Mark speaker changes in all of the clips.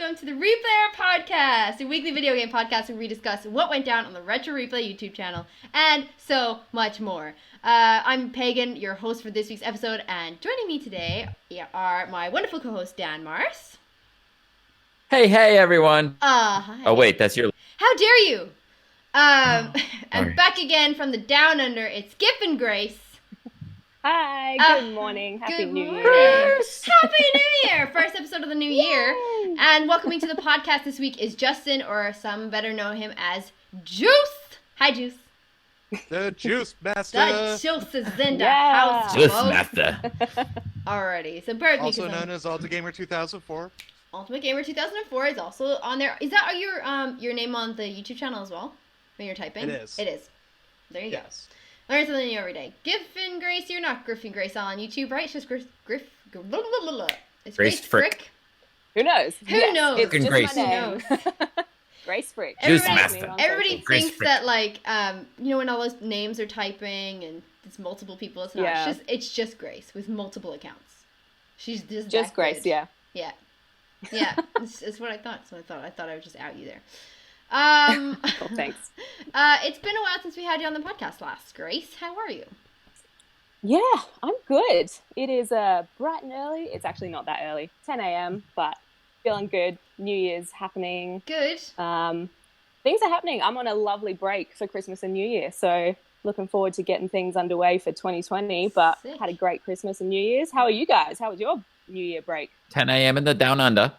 Speaker 1: welcome to the Replayer Podcast, a weekly video game podcast where we discuss what went down on the Retro Replay YouTube channel, and so much more. I'm Pagan, your host for this week's episode, and joining me today are my wonderful co-host, Dan Mars.
Speaker 2: Hey, everyone.
Speaker 1: Hi.
Speaker 2: Oh, wait, that's your...
Speaker 1: How dare you? And back again from the Down Under, it's Skip and Grace.
Speaker 3: Hi, good morning. Happy New Year.
Speaker 1: Happy New Year! First episode of the new year. And welcoming to the podcast this week is Justin, or some better know him as Juice. Hi, Juice.
Speaker 4: The Juice Master.
Speaker 1: The Juice is in the house.
Speaker 2: Juice Master.
Speaker 1: Alrighty, so bear with me.
Speaker 4: Also known as Ultimate Gamer 2004.
Speaker 1: Ultimate Gamer 2004 is also on there. Is that your name on the YouTube channel as well? When you're typing?
Speaker 4: It is.
Speaker 1: It is. There you go.
Speaker 4: Yes.
Speaker 1: Learn something new every day. Griffin Grace, you're not Griffin Grace on YouTube, right? It's just it's Grace Frick.
Speaker 3: Who knows?
Speaker 1: Who knows?
Speaker 3: It's just
Speaker 2: Grace.
Speaker 3: my name.
Speaker 1: Who knows?
Speaker 3: Grace Frick.
Speaker 2: Juice Master.
Speaker 1: Everybody
Speaker 2: Grace
Speaker 1: thinks
Speaker 2: Frick.
Speaker 1: that, like, when all those names are typing and it's multiple people, it's not.
Speaker 3: Yeah.
Speaker 1: It's just Grace with multiple accounts. She's just that
Speaker 3: Grace,
Speaker 1: good.
Speaker 3: yeah.
Speaker 1: Yeah. Yeah. it's what I thought. So I thought I would just out you there.
Speaker 3: Cool, thanks.
Speaker 1: It's been a while since we had you on the podcast last. Grace, how are you?
Speaker 3: Yeah, I'm good. It is bright and early. It's actually not that early, 10 a.m., but feeling good. New Year's happening.
Speaker 1: Good.
Speaker 3: Things are happening. I'm on a lovely break for Christmas and New Year, so looking forward to getting things underway for 2020, but
Speaker 1: Sick.
Speaker 3: had a great Christmas and New Year's. How are you guys? How was your New Year break?
Speaker 2: 10 a.m. in the Down Under.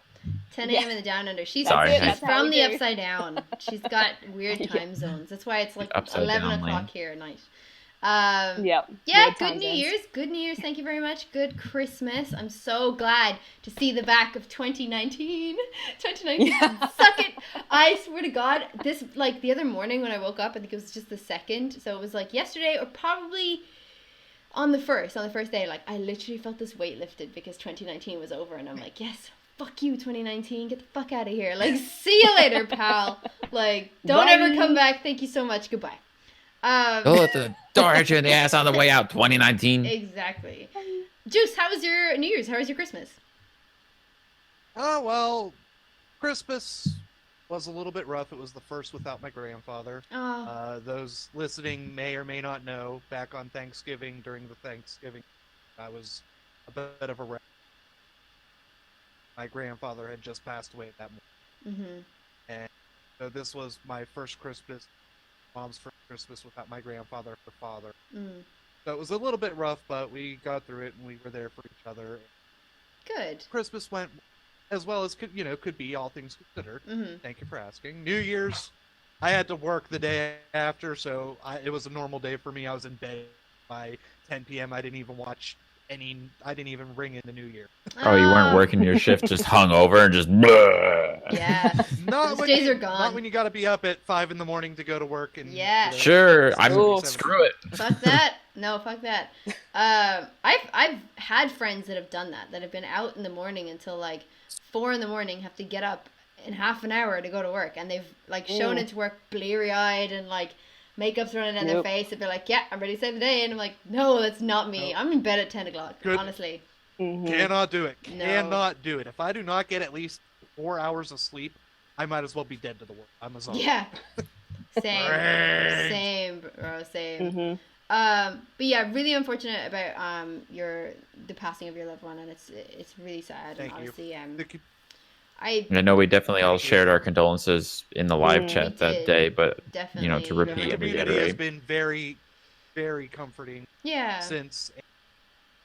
Speaker 1: 10 a.m. in the Down Under. She's
Speaker 2: Sorry.
Speaker 1: she's
Speaker 3: how
Speaker 1: from
Speaker 3: we
Speaker 1: the
Speaker 3: do.
Speaker 1: upside down. She's got weird time zones. That's why it's like
Speaker 2: Upside
Speaker 1: 11
Speaker 2: down
Speaker 1: o'clock
Speaker 2: land.
Speaker 1: here at night.
Speaker 3: Yep.
Speaker 1: Yeah,
Speaker 3: weird
Speaker 1: good
Speaker 3: time
Speaker 1: New
Speaker 3: zones.
Speaker 1: Year's. Good New Year's. Thank you very much. Good Christmas. I'm so glad to see the back of 2019. 2019.
Speaker 3: Yeah.
Speaker 1: Suck it. I swear to God, this, like, the other morning when I woke up, I think it was just the second. So it was like yesterday or probably on the first day, like, I literally felt this weight lifted because 2019 was over. And I'm like, yes, fuck you, 2019. Get the fuck out of here. Like, see you later, pal. Like, don't
Speaker 3: Bye.
Speaker 1: ever come back. Thank you so much. Goodbye.
Speaker 2: Don't let the door hit you in the ass on the way out, 2019.
Speaker 1: Exactly. Juice, how was your New Year's? How was your Christmas?
Speaker 4: Oh, well, Christmas was a little bit rough. It was the first without my grandfather.
Speaker 1: Oh,
Speaker 4: Those listening may or may not know, back on Thanksgiving, during the Thanksgiving, I was a bit of a wreck. My grandfather had just passed away that morning.
Speaker 1: mm-hmm.
Speaker 4: So this was my first Christmas, mom's first Christmas without my grandfather, her father.
Speaker 1: Mm.
Speaker 4: So it was a little bit rough, but we got through it and we were there for each other.
Speaker 1: Good.
Speaker 4: Christmas went as well as could be, all things considered.
Speaker 1: Mm-hmm.
Speaker 4: Thank you for asking. New Year's, I had to work the day after, so it was a normal day for me. I was in bed by 10 p.m. I didn't even ring in the New Year.
Speaker 2: Oh, you weren't working your shift, just hung over and just...
Speaker 1: Yeah.
Speaker 4: Not
Speaker 1: Those
Speaker 4: when
Speaker 1: days
Speaker 4: you,
Speaker 1: are gone.
Speaker 4: Not when you got to be up at 5 in the morning to go to work. And
Speaker 1: Yeah.
Speaker 2: Sure,
Speaker 3: Ooh.
Speaker 2: screw it.
Speaker 1: Fuck that. No, fuck that. I've had friends that have done that have been out in the morning until like 4 in the morning, have to get up in half an hour to go to work, and they've like shown
Speaker 3: Ooh.
Speaker 1: into work bleary-eyed and like makeup's running down their
Speaker 3: Nope.
Speaker 1: face, and they're like, yeah, I'm ready to save the day, and I'm like, no, that's not me.
Speaker 4: Nope.
Speaker 1: I'm in bed at 10 o'clock,
Speaker 4: Good.
Speaker 1: honestly.
Speaker 3: Mhm.
Speaker 4: Cannot do it.
Speaker 1: No.
Speaker 4: Cannot do it. If I do not get at least 4 hours of sleep, I might as well be dead to the world. I'm a zombie.
Speaker 1: Yeah. Same.
Speaker 4: Right.
Speaker 1: Same, bro. Same.
Speaker 3: Mhm.
Speaker 1: But yeah, really unfortunate about the passing of your loved one, and it's really sad.
Speaker 4: Thank
Speaker 1: and
Speaker 4: you.
Speaker 1: honestly,
Speaker 4: The-
Speaker 1: I
Speaker 2: I know we definitely all shared our condolences in the live
Speaker 3: Mm.
Speaker 2: chat
Speaker 1: We
Speaker 2: that
Speaker 1: did.
Speaker 2: day, but,
Speaker 1: definitely
Speaker 2: to
Speaker 4: The
Speaker 2: repeat and
Speaker 4: community has
Speaker 2: reiterate.
Speaker 4: been very, very comforting
Speaker 1: Yeah.
Speaker 4: since.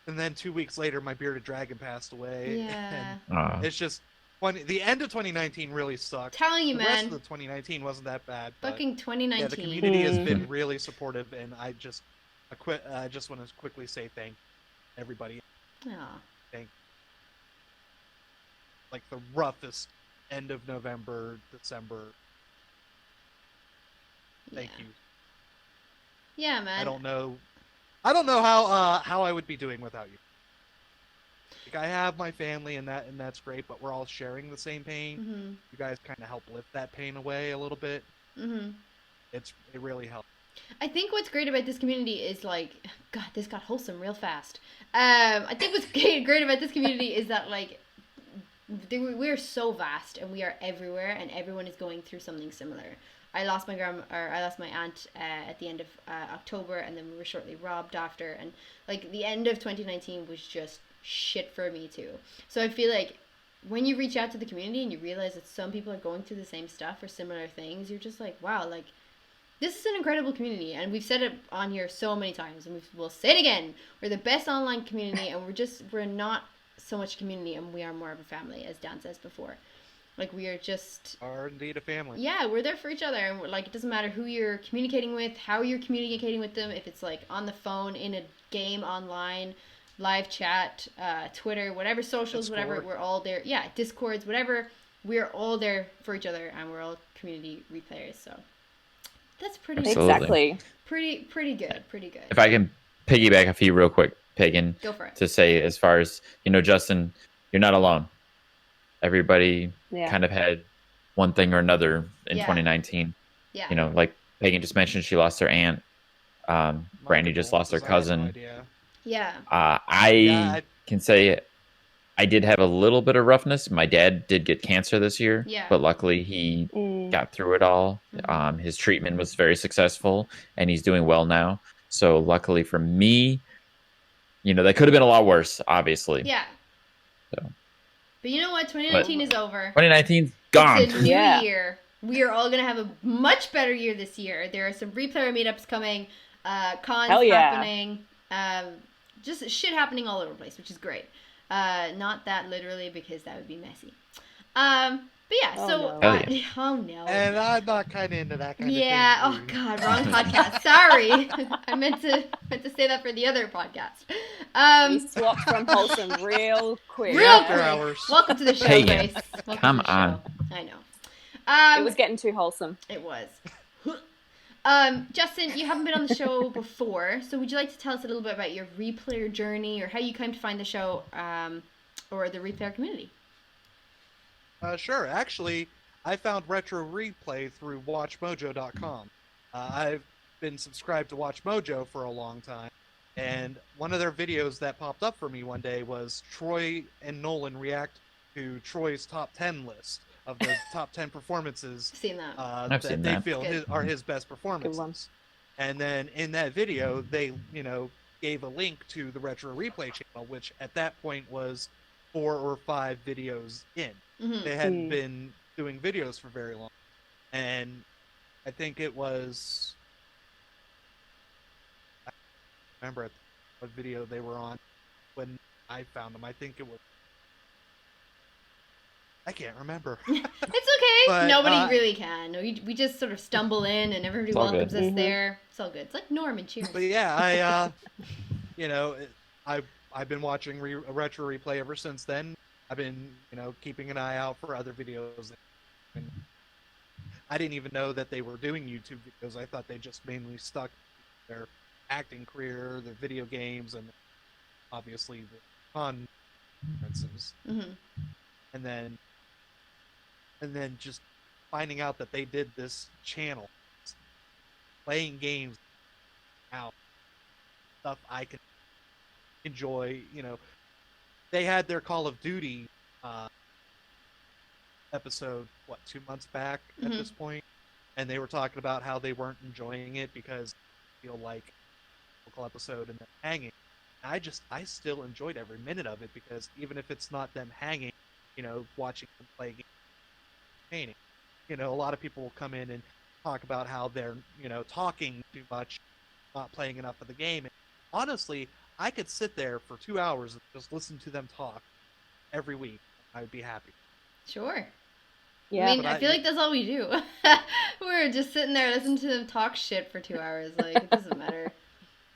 Speaker 4: And then 2 weeks later, my bearded dragon passed away.
Speaker 1: Yeah.
Speaker 4: And it's just the end of 2019 really sucked.
Speaker 1: Telling you,
Speaker 4: The rest
Speaker 1: man.
Speaker 4: of the 2019 wasn't that bad. But
Speaker 1: Fucking 2019.
Speaker 4: yeah, the community has been
Speaker 3: Mhm.
Speaker 4: really supportive, and I just want to quickly say thank everybody.
Speaker 1: Aw.
Speaker 4: Like the roughest end of November, December. Thank
Speaker 1: Yeah.
Speaker 4: you.
Speaker 1: Yeah, man.
Speaker 4: I don't know how I would be doing without you. Like, I have my family and that's great, but we're all sharing the same pain.
Speaker 1: Mhm.
Speaker 4: You guys kind of help lift that pain away a little bit.
Speaker 1: Mhm.
Speaker 4: It really helps.
Speaker 1: I think what's great about this community is like, God, this got wholesome real fast. I think what's great about this community is that like we're so vast, and we are everywhere, and everyone is going through something similar. I lost my aunt at the end of October, and then we were shortly robbed after, and like the end of 2019 was just shit for me too. So I feel like when you reach out to the community and you realize that some people are going through the same stuff or similar things, you're just like, wow, like this is an incredible community. And we've said it on here so many times, and we'll say it again. We're the best online community, and we're not so much community, and we are more of a family, as Dan says before. Like, we are
Speaker 4: indeed a family.
Speaker 1: Yeah, we're there for each other, and like, it doesn't matter who you're communicating with, how you're communicating with them, if it's like on the phone, in a game, online, live chat, Twitter, whatever socials,
Speaker 4: Discord.
Speaker 1: whatever, we're all there. Yeah, Discords, whatever, we're all there for each other, and we're all community replayers. So that's pretty
Speaker 3: Exactly.
Speaker 1: pretty good.
Speaker 2: If I can piggyback a few real quick, Pagan,
Speaker 1: Go for it.
Speaker 2: to say, as far as, Justin, you're not alone. Everybody kind of had one thing or another in 2019.
Speaker 1: Yeah.
Speaker 2: Like Pagan just mentioned, she lost her aunt. Brandy just lost her cousin.
Speaker 1: Yeah.
Speaker 2: I can say I did have a little bit of roughness. My dad did get cancer this year, but luckily he got through it all.
Speaker 1: Mm-hmm.
Speaker 2: His treatment was very successful, and he's doing well now. So luckily for me, that could have been a lot worse, obviously.
Speaker 1: Yeah.
Speaker 2: So.
Speaker 1: But you know what? 2019 is over.
Speaker 2: 2019's gone.
Speaker 1: It's a new year. We are all going to have a much better year this year. There are some replayer meetups coming, cons happening, just shit happening all over the place, which is great. Not that literally, because that would be messy. But yeah, oh no.
Speaker 4: And I'm not kind of into that kind of thing.
Speaker 1: Yeah, oh god, wrong podcast. Sorry. I meant to say that for the other podcast.
Speaker 3: We swapped from wholesome real quick.
Speaker 1: Welcome to the show,
Speaker 2: Pagan.
Speaker 1: Grace.
Speaker 2: Come on.
Speaker 1: I know.
Speaker 3: It was getting too wholesome.
Speaker 1: It was. Justin, you haven't been on the show before, so would you like to tell us a little bit about your replayer journey, or how you came to find the show, or the replayer community?
Speaker 4: Sure. Actually, I found Retro Replay through WatchMojo.com. I've been subscribed to WatchMojo for a long time, and one of their videos that popped up for me one day was Troy and Nolan react to Troy's top 10 list of the top 10 performances
Speaker 1: seen that.
Speaker 2: I've
Speaker 4: they feel are his best performances.
Speaker 3: Good one.
Speaker 4: And then in that video, they gave a link to the Retro Replay channel, which at that point was 4 or 5 videos in.
Speaker 1: Mm-hmm.
Speaker 4: They hadn't been doing videos for very long, and I think it was, I don't remember what video they were on when I found them. I think it was, I can't remember.
Speaker 1: It's okay.
Speaker 4: But,
Speaker 1: nobody really can. We just sort of stumble in, and everybody welcomes us
Speaker 3: Mm-hmm.
Speaker 1: there. It's all good. It's like Norm and Cheers.
Speaker 4: But yeah, I've been watching Retro Replay ever since then. I've been, keeping an eye out for other videos. And I didn't even know that they were doing YouTube videos. I thought they just mainly stuck to their acting career, their video games, and obviously the conferences.
Speaker 1: Mm-hmm.
Speaker 4: And then just finding out that they did this channel, playing games out, stuff I can enjoy, They had their Call of Duty episode, 2 months back at this point, and they were talking about how they weren't enjoying it because they feel like a local episode and them hanging. I still enjoyed every minute of it, because even if it's not them hanging, watching them play games, painting, a lot of people will come in and talk about how they're, talking too much, not playing enough of the game. And honestly, I could sit there for 2 hours and just listen to them talk every week. I'd be happy.
Speaker 1: Sure.
Speaker 3: Yeah.
Speaker 1: I mean, I feel like that's all we do. We're just sitting there listening to them talk shit for 2 hours. Like, it doesn't matter.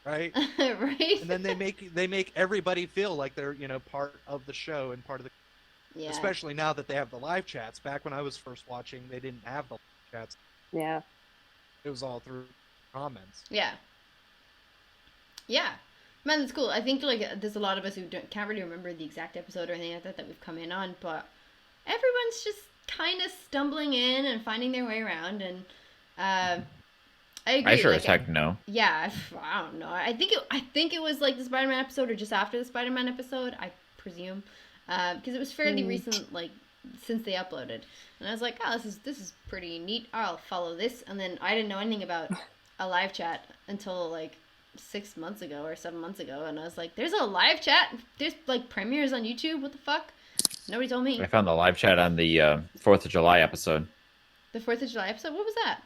Speaker 4: Right?
Speaker 1: Right?
Speaker 4: And then they make everybody feel like they're, part of the show and part of the...
Speaker 1: Yeah.
Speaker 4: Especially now that they have the live chats. Back when I was first watching, they didn't have the live chats.
Speaker 3: Yeah.
Speaker 4: It was all through comments.
Speaker 1: Yeah. Yeah. Man, that's cool. I think, there's a lot of us who can't really remember the exact episode or anything like that we've come in on, but everyone's just kind of stumbling in and finding their way around, and I agree.
Speaker 2: I sure as heck know.
Speaker 1: Yeah, I don't know. I think it was like the Spider-Man episode or just after the Spider-Man episode, I presume. because it was fairly recent, like since they uploaded, and I was like, oh, this is pretty neat. I'll follow this, and then I didn't know anything about a live chat until like 6 months ago or 7 months ago, and I was like, there's a live chat, there's like premieres on YouTube, what the fuck? Nobody told me.
Speaker 2: I found the live chat on the 4th of July episode.
Speaker 1: The 4th of July episode? What was that?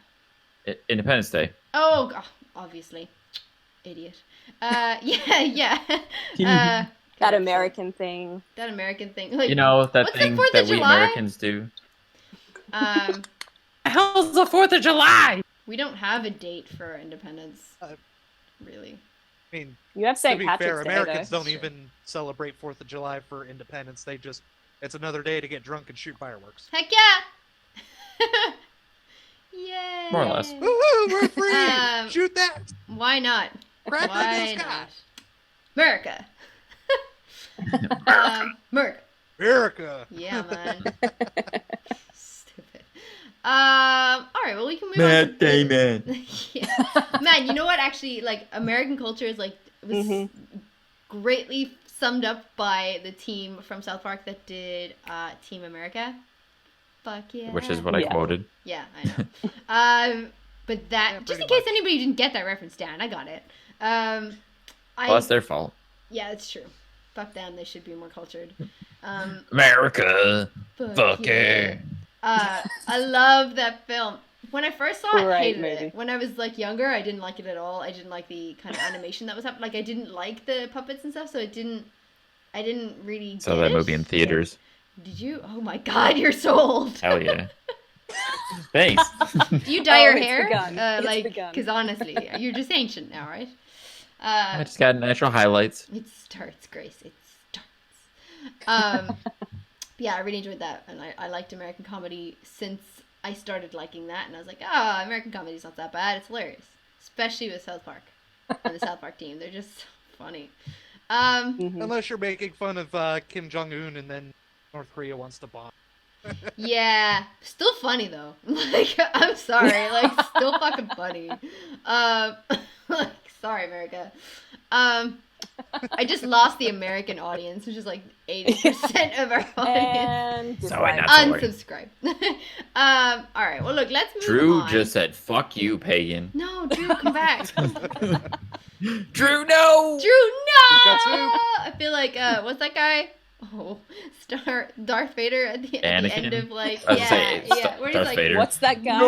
Speaker 2: Independence Day.
Speaker 1: Oh, obviously. Idiot. Yeah.
Speaker 3: That American thing.
Speaker 1: That American thing. Like,
Speaker 2: you know, that thing that we Americans do. How's the 4th of July?
Speaker 1: We don't have a date for our independence. Really.
Speaker 4: I mean,
Speaker 3: you have St. Patrick's Day,
Speaker 4: Americans don't even celebrate 4th of July for independence. They just, it's another day to get drunk and shoot fireworks.
Speaker 1: Heck yeah! Yay!
Speaker 2: More or less.
Speaker 4: Woohoo! We're free! Shoot that!
Speaker 1: Why not?
Speaker 4: Why not?
Speaker 1: America!
Speaker 4: America!
Speaker 1: Yeah, man. Stupid. Alright, well, we can move on to...
Speaker 2: Damon.
Speaker 1: Yeah. Man, you know what? Actually, like, American culture is, like, was greatly summed up by the team from South Park that did Team America. Fuck yeah.
Speaker 2: Which is what I quoted.
Speaker 1: Yeah, I know. But that, just in case anybody didn't get that reference, Dan, I got it.
Speaker 2: Well, that's their fault.
Speaker 1: Yeah, it's true. Fuck them, they should be more cultured.
Speaker 2: America. Fuck yeah.
Speaker 1: I love that film. When I first saw it, I hated
Speaker 3: movie.
Speaker 1: it. When I was like younger, I didn't like it at all. I didn't like the kind of animation that was happening. Like, I didn't like the puppets and stuff, so I didn't really
Speaker 2: Saw that movie in theaters.
Speaker 1: Did you? Oh my god, you're so old.
Speaker 2: Hell yeah. Thanks.
Speaker 1: Do you dye your
Speaker 3: it's
Speaker 1: hair?
Speaker 3: begun.
Speaker 1: Like,
Speaker 3: begun.
Speaker 1: because honestly, you're just ancient now, right?
Speaker 2: I just got natural highlights.
Speaker 1: It starts, Grace. It starts. Yeah, I really enjoyed that, and I liked American comedy since I started liking that, and I was like, American comedy's not that bad. It's hilarious, especially with South Park and the South Park team. They're just funny.
Speaker 4: Unless you're making fun of Kim Jong-un and then North Korea wants to bomb.
Speaker 1: Yeah, still funny though. Like, I'm sorry, like, still fucking funny. Like, sorry, America. I just lost the American audience, which is like 80% of our audience.
Speaker 3: And
Speaker 2: sorry, not sorry.
Speaker 1: Unsubscribe. All right, well, look, let's move
Speaker 2: Drew
Speaker 1: on.
Speaker 2: just said, "Fuck you, pagan."
Speaker 1: No, Drew, come back.
Speaker 2: Drew, no.
Speaker 1: I feel like what's that guy? Oh, Darth Vader at the end of like where he's
Speaker 2: Darth
Speaker 1: like,
Speaker 2: Vader.
Speaker 3: What's that guy?
Speaker 1: No.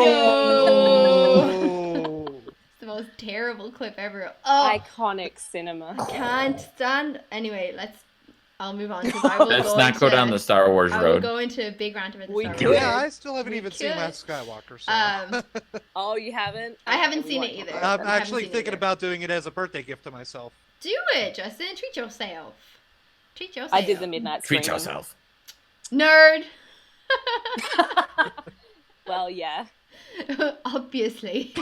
Speaker 1: It's the most terrible clip ever. Oh,
Speaker 3: Iconic cinema.
Speaker 1: Can't stand. Anyway, I'll move on because I will.
Speaker 2: Let's not go down the Star Wars road.
Speaker 1: I will go into a big rant about the Star Wars.
Speaker 4: Yeah, I still haven't even seen Last Skywalker. So.
Speaker 3: Oh, you haven't?
Speaker 1: I haven't seen it either.
Speaker 4: I'm actually thinking about doing it as a birthday gift to myself.
Speaker 1: Do it, Justin. Treat yourself.
Speaker 3: I did the midnight screening.
Speaker 2: Treat yourself.
Speaker 1: Nerd.
Speaker 3: Well, yeah.
Speaker 1: Obviously.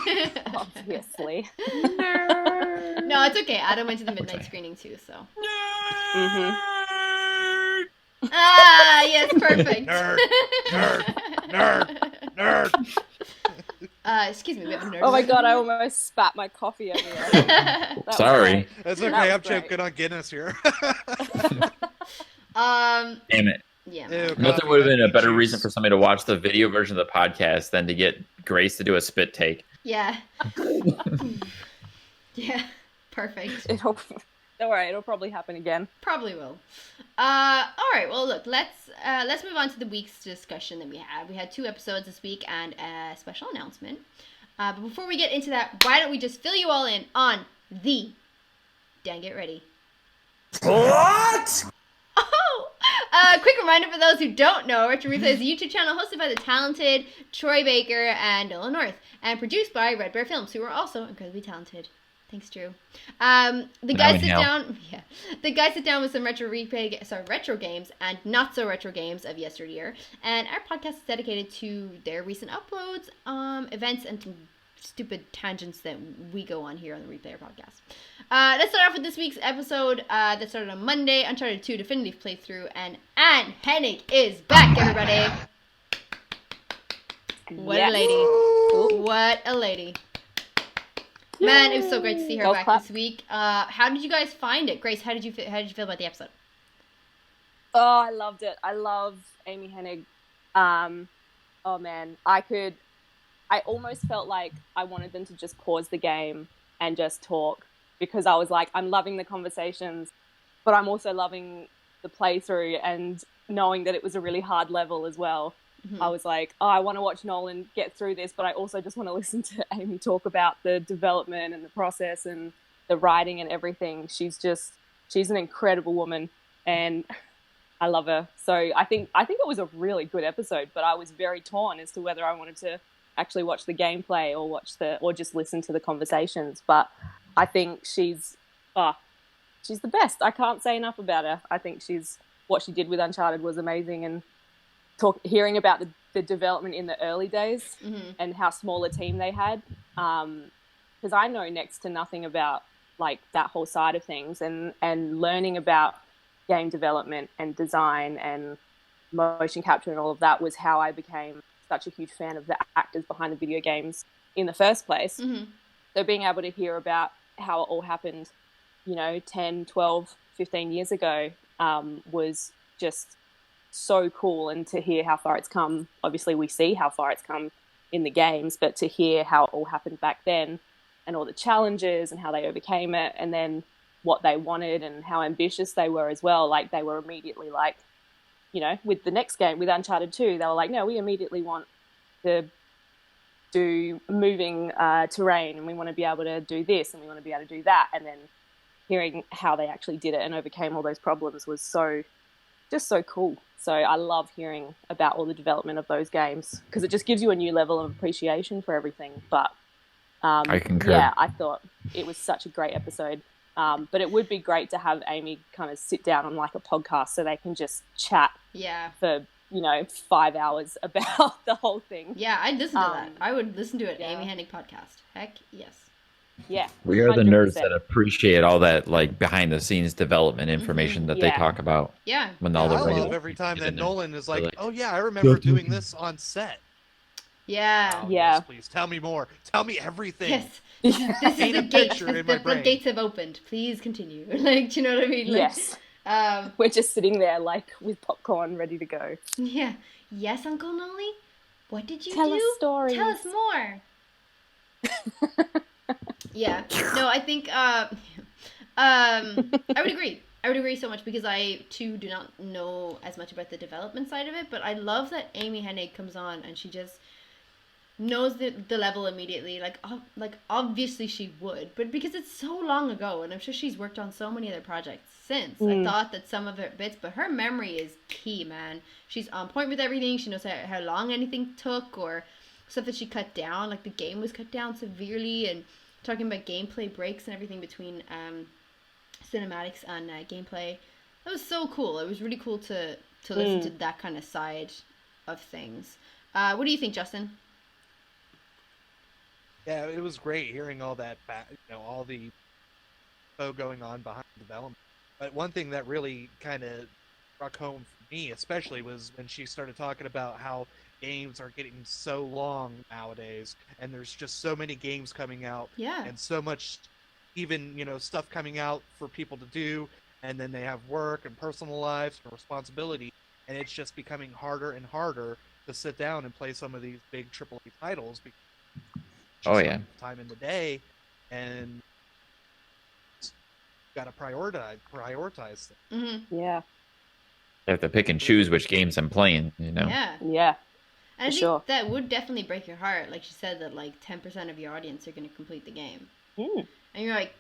Speaker 3: Obviously.
Speaker 1: Nerd. No, it's okay. Adam went to the midnight screening too, so.
Speaker 2: Nerd.
Speaker 1: Ah, yes, perfect.
Speaker 4: Nerd.
Speaker 1: Excuse me, we have a nerd.
Speaker 3: Oh my god, I almost spat my coffee everywhere.
Speaker 2: Sorry.
Speaker 4: That's okay, I'm choking on Guinness here.
Speaker 2: Damn it.
Speaker 1: Yeah.
Speaker 2: Nothing would have been a better reason for somebody to watch the video version of the podcast than to get Grace to do a spit take.
Speaker 1: Yeah. Yeah. Perfect.
Speaker 3: Don't worry, it'll probably happen again.
Speaker 1: Probably will. All right. Well, look. Let's move on to the week's discussion that we had. We had 2 episodes this week and a special announcement. But before we get into that, why don't we just fill you all in on the Dan Get Ready.
Speaker 2: What?
Speaker 1: Quick reminder for those who don't know, Retro Replay is a YouTube channel hosted by the talented Troy Baker and Nolan North, and produced by Red Bear Films, who are also incredibly talented. Thanks, Drew. The guys sit down with some retro games and not so retro games of yesteryear, and our podcast is dedicated to their recent uploads, events, and stupid tangents that we go on here on the Replayer podcast. Let's start off with this week's episode that started on Monday, Uncharted 2 Definitive playthrough, and Amy Hennig is back, everybody. What a lady. What a lady. Man, it was so great to see her back this week. How did you guys find it? Grace, how did you feel about the episode?
Speaker 3: Oh, I loved it. I love Amy Hennig. Oh man, I almost felt like I wanted them to just pause the game and just talk, because I was like, I'm loving the conversations, but I'm also loving the playthrough and knowing that it was a really hard level as well. Mm-hmm. I was like, oh, I want to watch Nolan get through this, but I also just want to listen to Amy talk about the development and the process and the writing and everything. She's an incredible woman, and I love her. So I think it was a really good episode, but I was very torn as to whether I wanted to actually watch the gameplay or just listen to the conversations. But I think she's the best. I can't say enough about her. I think what she did with Uncharted was amazing, and hearing about the development in the early days mm-hmm. and how small a team they had. Because I know next to nothing about like that whole side of things, and learning about game development and design and motion capture and all of that was how I became such a huge fan of the actors behind the video games in the first place. Mm-hmm. So being able to hear about how it all happened, 10, 12, 15 years ago was just so cool. And to hear how far it's come, obviously we see how far it's come in the games, but to hear how it all happened back then and all the challenges and how they overcame it, and then what they wanted and how ambitious they were as well. Like they were immediately like, with the next game, with Uncharted 2, they were like, no, we immediately want to do moving terrain, and we want to be able to do this, and we want to be able to do that. And then hearing how they actually did it and overcame all those problems was just so cool. So I love hearing about all the development of those games, because it just gives you a new level of appreciation for everything. But
Speaker 2: I concur.
Speaker 3: Yeah, I thought it was such a great episode. But it would be great to have Amy kind of sit down on like a podcast so they can just chat for, 5 hours about the whole thing.
Speaker 1: Yeah, I'd listen to that. I would listen to an Amy Hennig podcast. Heck, yes.
Speaker 3: Yeah.
Speaker 2: We are 100%. The nerds that appreciate all that like behind the scenes development information that they talk about.
Speaker 1: Yeah.
Speaker 2: When all the
Speaker 4: I love every time that Nolan is like, oh yeah, I remember doing this on set.
Speaker 1: Yeah.
Speaker 4: Oh, yes, please tell me more. Tell me everything.
Speaker 1: Yes. This is the gate. The gates have opened. Please continue. Like, do you know what I mean? Like,
Speaker 3: yes. We're just sitting there, like, with popcorn, ready to go.
Speaker 1: Yeah. Yes, Uncle Nolly? What did you do?
Speaker 3: Tell us stories.
Speaker 1: Tell us more. Yeah. No, I think, I would agree. I would agree so much, because I, too, do not know as much about the development side of it, but I love that Amy Hennig comes on and she just knows the level immediately. Like obviously she would, but because it's so long ago, and I'm sure she's worked on so many other projects since. I thought that some of her bits, but her memory is key, man. She's on point with everything. She knows how long anything took, or stuff that she cut down. Like the game was cut down severely, and talking about gameplay breaks and everything between cinematics and gameplay. That was so cool. It was really cool to listen to that kind of side of things. What do you think, Justin?
Speaker 4: Yeah, it was great hearing all that, all the info going on behind development. But one thing that really kind of struck home for me, especially, was when she started talking about how games are getting so long nowadays, and there's just so many games coming out, and so much, even stuff coming out for people to do, and then they have work and personal lives and responsibility, and it's just becoming harder and harder to sit down and play some of these big AAA titles. Time in the day, and got to prioritize them.
Speaker 3: Mm-hmm. Yeah.
Speaker 2: I have to pick and choose which games I'm playing,
Speaker 3: Yeah.
Speaker 1: And I think that would definitely break your heart. Like she said, that like 10% of your audience are going to complete the game. And you're like,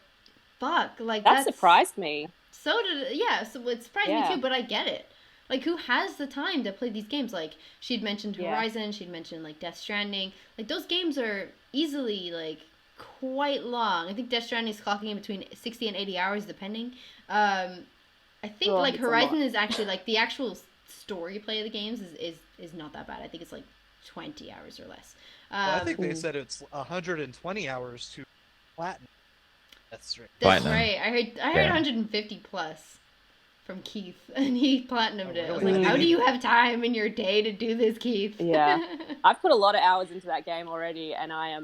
Speaker 1: fuck. Like
Speaker 3: that surprised me.
Speaker 1: So it surprised me too, but I get it. Like, who has the time to play these games? Like, she'd mentioned Horizon, she'd mentioned, like, Death Stranding. Like, those games are easily, like, quite long. I think Death Stranding is clocking in between 60 and 80 hours, depending. I think, like, Horizon is actually, like, the actual story play of the games is not that bad. I think it's, like, 20 hours or less.
Speaker 4: I think they said it's 120 hours to platinum. That's right.
Speaker 1: That's right. I heard 150 plus. From Keith, and he platinumed it. I was like, how do you have time in your day to do this, Keith?
Speaker 3: Yeah. I've put a lot of hours into that game already, and I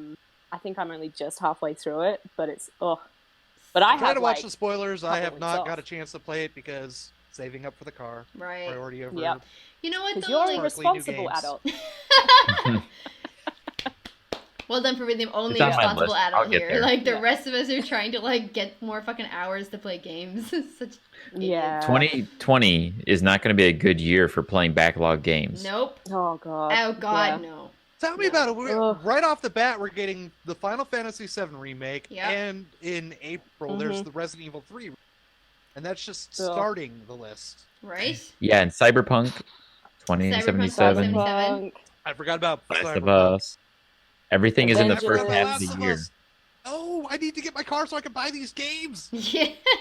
Speaker 3: think I'm only just halfway through it, but it's, but I have
Speaker 4: to watch the spoilers. I have not got a chance to play it because saving up for the car.
Speaker 1: Right.
Speaker 4: Priority over.
Speaker 3: Yep.
Speaker 1: You know what?
Speaker 3: Because
Speaker 1: Though,
Speaker 3: you're a responsible adult.
Speaker 1: Well done for being the only
Speaker 2: It's on my
Speaker 1: responsible
Speaker 2: list.
Speaker 1: adult
Speaker 2: I'll get
Speaker 1: here.
Speaker 2: there.
Speaker 1: Like the rest of us are trying to like get more fucking hours to play games. Such
Speaker 3: Yeah.
Speaker 2: 2020 is not going to be a good year for playing backlog games.
Speaker 1: Nope.
Speaker 3: Oh god.
Speaker 1: No.
Speaker 4: Tell me about it. Right off the bat, we're getting the Final Fantasy VII remake, and in April there's the Resident Evil 3, and that's just starting the list.
Speaker 1: Right?
Speaker 2: Yeah, and Cyberpunk 2077.
Speaker 4: I forgot about
Speaker 2: Last of Us. Everything is in the first half of the year.
Speaker 4: Oh, I need to get my car so I can buy these games.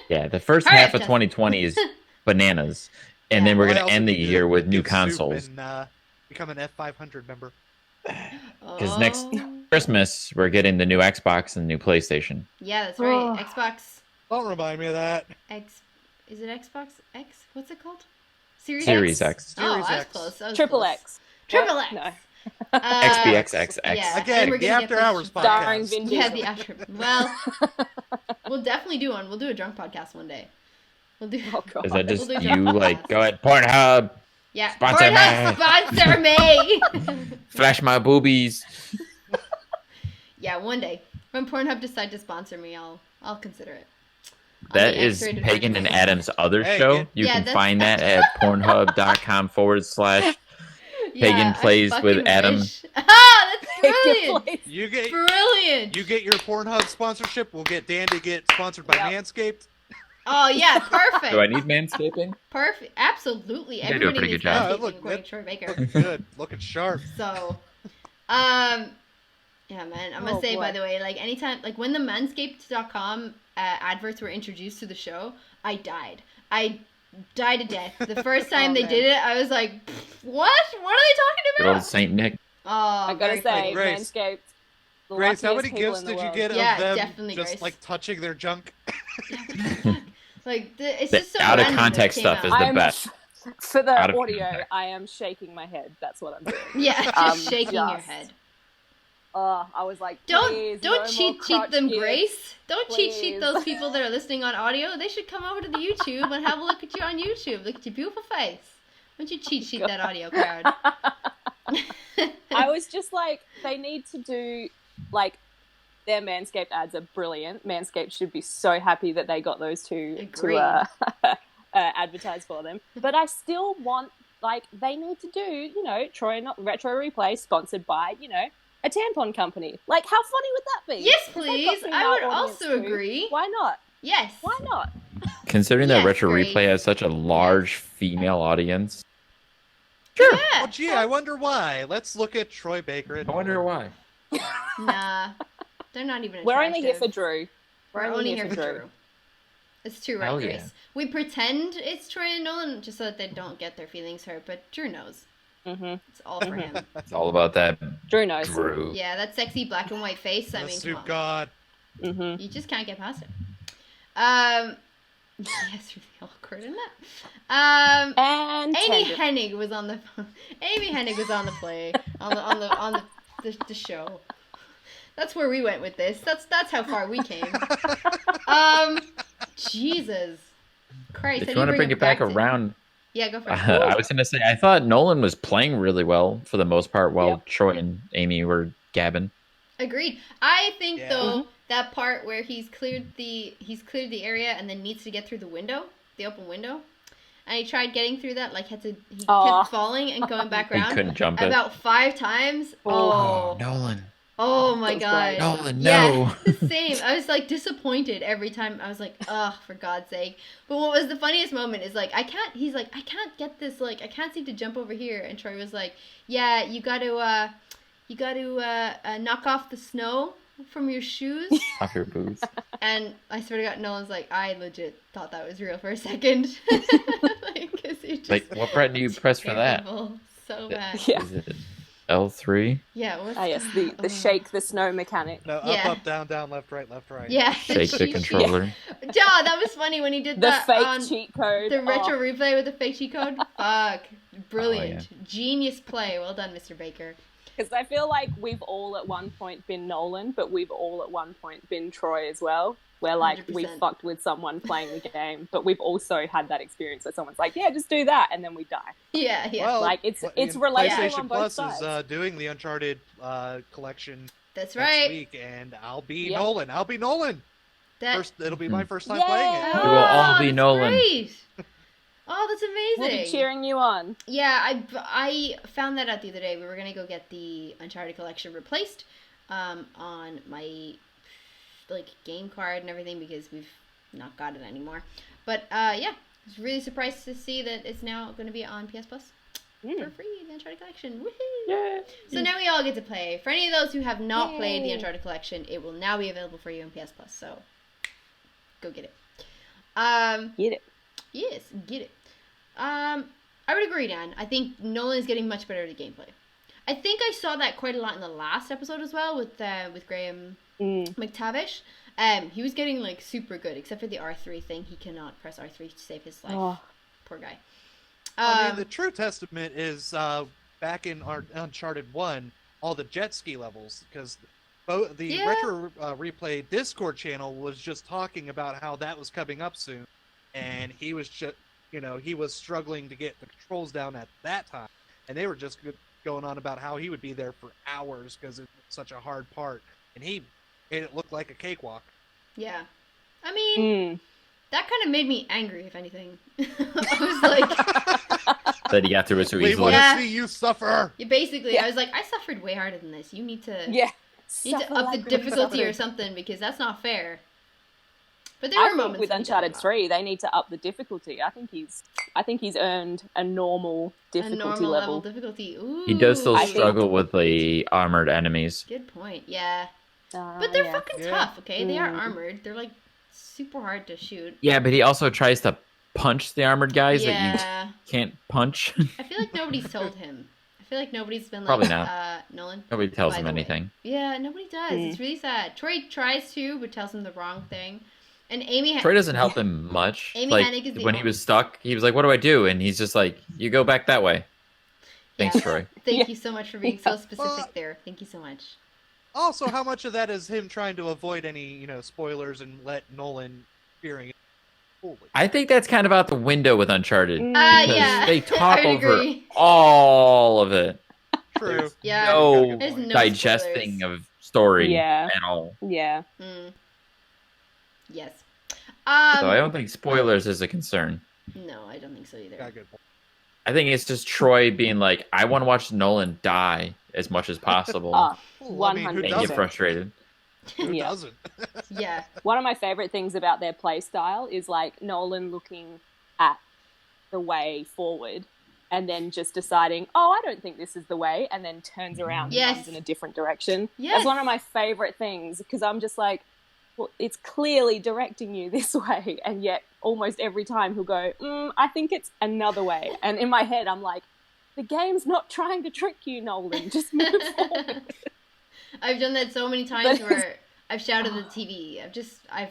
Speaker 2: Yeah, the first half of 2020 is bananas, and then we're going to end the year with new consoles.
Speaker 4: And become an F500 member.
Speaker 2: Because next Christmas we're getting the new Xbox and the new PlayStation.
Speaker 1: Yeah, that's right. Xbox.
Speaker 4: Don't remind me of that.
Speaker 1: Is it Xbox X? What's it called? Series
Speaker 2: X.
Speaker 1: Oh, that's close.
Speaker 3: Triple X.
Speaker 1: Triple X.
Speaker 3: No.
Speaker 2: XBXXX.
Speaker 1: Yeah,
Speaker 4: again, the After Hours podcast.
Speaker 1: Yeah, the after. Well, we'll definitely do one. We'll do a drunk podcast one day. We'll do.
Speaker 3: Oh god.
Speaker 2: Is that just you like go at Pornhub?
Speaker 1: Yeah.
Speaker 2: Sponsor
Speaker 1: me. Sponsor me.
Speaker 2: Flash my boobies.
Speaker 1: Yeah, one day when Pornhub decide to sponsor me, I'll consider it.
Speaker 2: That is Pagan and Adam's other show. You can find that at pornhub.com/ Pagan plays with Adam.
Speaker 1: Ah, that's brilliant.
Speaker 4: You get
Speaker 1: brilliant.
Speaker 4: You get your Pornhub sponsorship. We'll get Dan to get sponsored by Manscaped.
Speaker 1: Oh yeah, perfect.
Speaker 2: Do I need manscaping?
Speaker 1: Perfect, absolutely.
Speaker 2: You do a pretty good job.
Speaker 1: According to Troy Baker.
Speaker 4: Looking good, looking sharp.
Speaker 1: So, yeah, man. I'm gonna say, by the way, like anytime, like when the Manscaped.com adverts were introduced to the show, I died. I died to death. The first time they did it, I was like, what? What are they talking about?
Speaker 2: Good old Saint Nick.
Speaker 1: Oh,
Speaker 3: I gotta say,
Speaker 4: Grace.
Speaker 3: Manscaped.
Speaker 4: Grace, how many gifts did you get of them
Speaker 1: definitely,
Speaker 4: just
Speaker 1: Grace.
Speaker 4: like touching their junk?
Speaker 1: Like it's just so
Speaker 2: out of context stuff is the best.
Speaker 3: For the audio, I am shaking my head. That's what I'm doing.
Speaker 1: Yeah, just shaking your head.
Speaker 3: Oh, I was like,
Speaker 1: don't
Speaker 3: no
Speaker 1: cheat them,
Speaker 3: gifts.
Speaker 1: Grace. Don't
Speaker 3: Please.
Speaker 1: cheat those people that are listening on audio. They should come over to the YouTube and have a look at you on YouTube. Look at your beautiful face. Why don't you cheat that audio crowd?
Speaker 3: I was just like, they need to do like their Manscaped ads are brilliant. Manscaped should be so happy that they got those two to advertise for them. But I still want, like, they need to do, Retro Replay sponsored by, a tampon company. Like, how funny would that be?
Speaker 1: Yes, please. I would also agree.
Speaker 3: Why not?
Speaker 1: Yes.
Speaker 3: Why not?
Speaker 2: Considering that Retro Replay has such a large female audience.
Speaker 1: Sure.
Speaker 4: Yeah. Well, gee, I wonder why. Let's look at Troy Baker.
Speaker 2: I wonder why.
Speaker 1: Nah. They're not even attractive.
Speaker 3: We're only here for Drew.
Speaker 1: We're only here for Drew. It's true, right,
Speaker 2: Hell
Speaker 1: Grace?
Speaker 2: yeah.
Speaker 1: We pretend it's Troy and Nolan just so that they don't get their feelings hurt, but Drew knows.
Speaker 3: Mm-hmm.
Speaker 1: It's all for him.
Speaker 2: It's all about that.
Speaker 3: Drew knows.
Speaker 2: Drew.
Speaker 1: Yeah, that sexy black and white face. I mean, come on.
Speaker 4: God.
Speaker 3: Mm-hmm.
Speaker 1: You just can't get past it. Yes, really awkward, isn't it?
Speaker 3: And
Speaker 1: Amy Hennig was on the Amy Hennig was on the play on the show. That's where we went with this. That's how far we came. Jesus Christ!
Speaker 2: If you want to bring it back around,
Speaker 1: yeah, go for it.
Speaker 2: I was gonna say I thought Nolan was playing really well for the most part, while Troy and Amy were gabbing.
Speaker 1: Agreed. I think though that part where he's cleared the area and then needs to get through the open window. And he tried getting through that, like he kept falling and going back around.
Speaker 2: He couldn't jump
Speaker 1: about 5 times. Oh,
Speaker 2: Nolan.
Speaker 1: Oh my god.
Speaker 2: Nolan, no.
Speaker 1: Yeah, same. I was like disappointed every time. I was like, ugh, for God's sake. But what was the funniest moment is like, he's like, I can't get this, like, I can't seem to jump over here. And Troy was like, yeah, you got to knock off the snow from your shoes.
Speaker 2: Off your boots.
Speaker 1: And I swear to God, Nolan's like, I legit thought that was real for a second.
Speaker 2: Like, what button do you press for that?
Speaker 1: So bad.
Speaker 3: Yeah.
Speaker 2: Is it L3?
Speaker 1: Yeah.
Speaker 3: Yes, the shake the snow mechanic.
Speaker 4: No, up, down, left, right.
Speaker 1: Yeah.
Speaker 2: Shake the controller.
Speaker 1: Yeah, that was funny when he did that.
Speaker 3: The fake cheat code.
Speaker 1: The retro replay with the fake cheat code. Fuck. Brilliant. Oh, yeah. Genius play. Well done, Mr. Baker.
Speaker 3: Because I feel like we've all at one point been Nolan, but we've all at one point been Troy as well. Where like 100%. We fucked with someone playing the game, but we've also had that experience where someone's like, "Yeah, just do that," and then we die.
Speaker 1: Yeah.
Speaker 3: Well, like it's relatable on both
Speaker 4: PlayStation
Speaker 3: sides.
Speaker 4: Plus is doing the Uncharted collection.
Speaker 1: That's
Speaker 4: next
Speaker 1: right.
Speaker 4: week, and I'll be Nolan. I'll be Nolan. It'll be my first time
Speaker 3: Yay!
Speaker 4: playing it.
Speaker 2: We will all be Nolan.
Speaker 1: Great. Oh, that's amazing.
Speaker 3: We'll be cheering you on.
Speaker 1: Yeah, I found that out the other day. We were gonna go get the Uncharted collection replaced on my game card and everything because we've not got it anymore. But yeah, I was really surprised to see that it's now going to be on PS Plus for free. The Uncharted collection. Woohoo! Yeah. So now we all get to play. For any of those who have not played the Uncharted collection, it will now be available for you on PS Plus. So go get it.
Speaker 3: Get it.
Speaker 1: Yes, get it. I would agree, Dan. I think Nolan is getting much better at the gameplay. I think I saw that quite a lot in the last episode as well with Graham McTavish. He was getting like super good, except for the R3 thing. He cannot press R3 to save his life. Oh. Poor guy.
Speaker 4: I mean, the true testament is back in our Uncharted 1, all the jet ski levels, because the Retro Replay Discord channel was just talking about how that was coming up soon, and he was just, he was struggling to get the controls down at that time, and they were just going on about how he would be there for hours because it's such a hard part, and he made it look like a cakewalk.
Speaker 1: Yeah. I mean, that kind of made me angry, if anything. I was like...
Speaker 2: that he got through it so easily.
Speaker 4: We want to see you suffer!
Speaker 1: Yeah, basically, I was like, I suffered way harder than this. You need to... Yeah. You need to up the difficulty or something, because that's not fair. But there were moments
Speaker 3: with Uncharted 3, they need to up the difficulty. I think he's earned a normal difficulty level.
Speaker 1: Difficulty. Ooh.
Speaker 2: He does still struggle with the armored enemies.
Speaker 1: Good point. Yeah. But they're fucking tough, okay? They are armored. They're like super hard to shoot.
Speaker 2: Yeah, but he also tries to punch the armored guys that you can't punch.
Speaker 1: I feel like nobody's told him. I feel like nobody's been like,
Speaker 2: probably not.
Speaker 1: Nolan.
Speaker 2: Nobody tells him anything.
Speaker 1: Yeah, nobody does. It's really sad. Troy tries to, but tells him the wrong thing. And
Speaker 2: Troy doesn't help him much.
Speaker 1: Amy Hennig is
Speaker 2: when he was stuck, he was like, "What do I do?" And he's just like, "You go back that way." Thanks, Troy.
Speaker 1: Thank you so much for being so specific there. Thank you so much.
Speaker 4: Also, how much of that is him trying to avoid any, spoilers and let Nolan fearing it?
Speaker 2: I think that's kind of out the window with Uncharted.
Speaker 1: Yeah.
Speaker 2: They talk over all of it.
Speaker 4: True.
Speaker 2: There's no digesting spoilers of story at all.
Speaker 3: Yeah.
Speaker 1: Yes.
Speaker 2: So I don't think spoilers is a concern.
Speaker 1: No, I don't think so either.
Speaker 4: Good point.
Speaker 2: I think it's just Troy being like, I want to watch Nolan die as much as possible.
Speaker 3: 100%.
Speaker 2: And get frustrated.
Speaker 4: Who doesn't?
Speaker 1: Yeah.
Speaker 3: One of my favorite things about their play style is like Nolan looking at the way forward and then just deciding, I don't think this is the way, and then turns around and runs in a different direction.
Speaker 1: Yes.
Speaker 3: That's one of my favorite things, because I'm just like, well, it's clearly directing you this way, and yet almost every time he'll go, I think it's another way. And in my head, I'm like, the game's not trying to trick you, Nolan. Just move forward.
Speaker 1: I've done that so many times where I've shouted at the TV. I've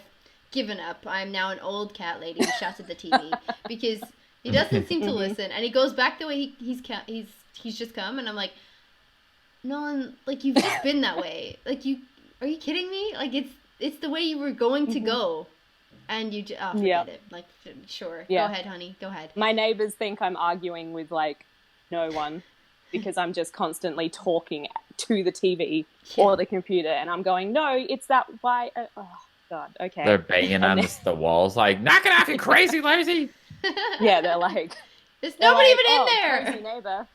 Speaker 1: given up. I'm now an old cat lady who shouts at the TV because he doesn't seem to listen, and he goes back the way he's just come, and I'm like, Nolan, like, you've just been that way. Like, are you kidding me? Like, it's the way you were going to go, and you forget it. Like, sure, go ahead, honey, go ahead.
Speaker 3: My neighbors think I'm arguing with like no one because I'm just constantly talking to the TV or the computer, and I'm going, no, it's that why. Oh God, okay.
Speaker 2: They're banging on the walls, like, knock it off, you crazy lazy.
Speaker 3: Yeah, they're like,
Speaker 1: there's nobody even in there.
Speaker 3: Crazy neighbor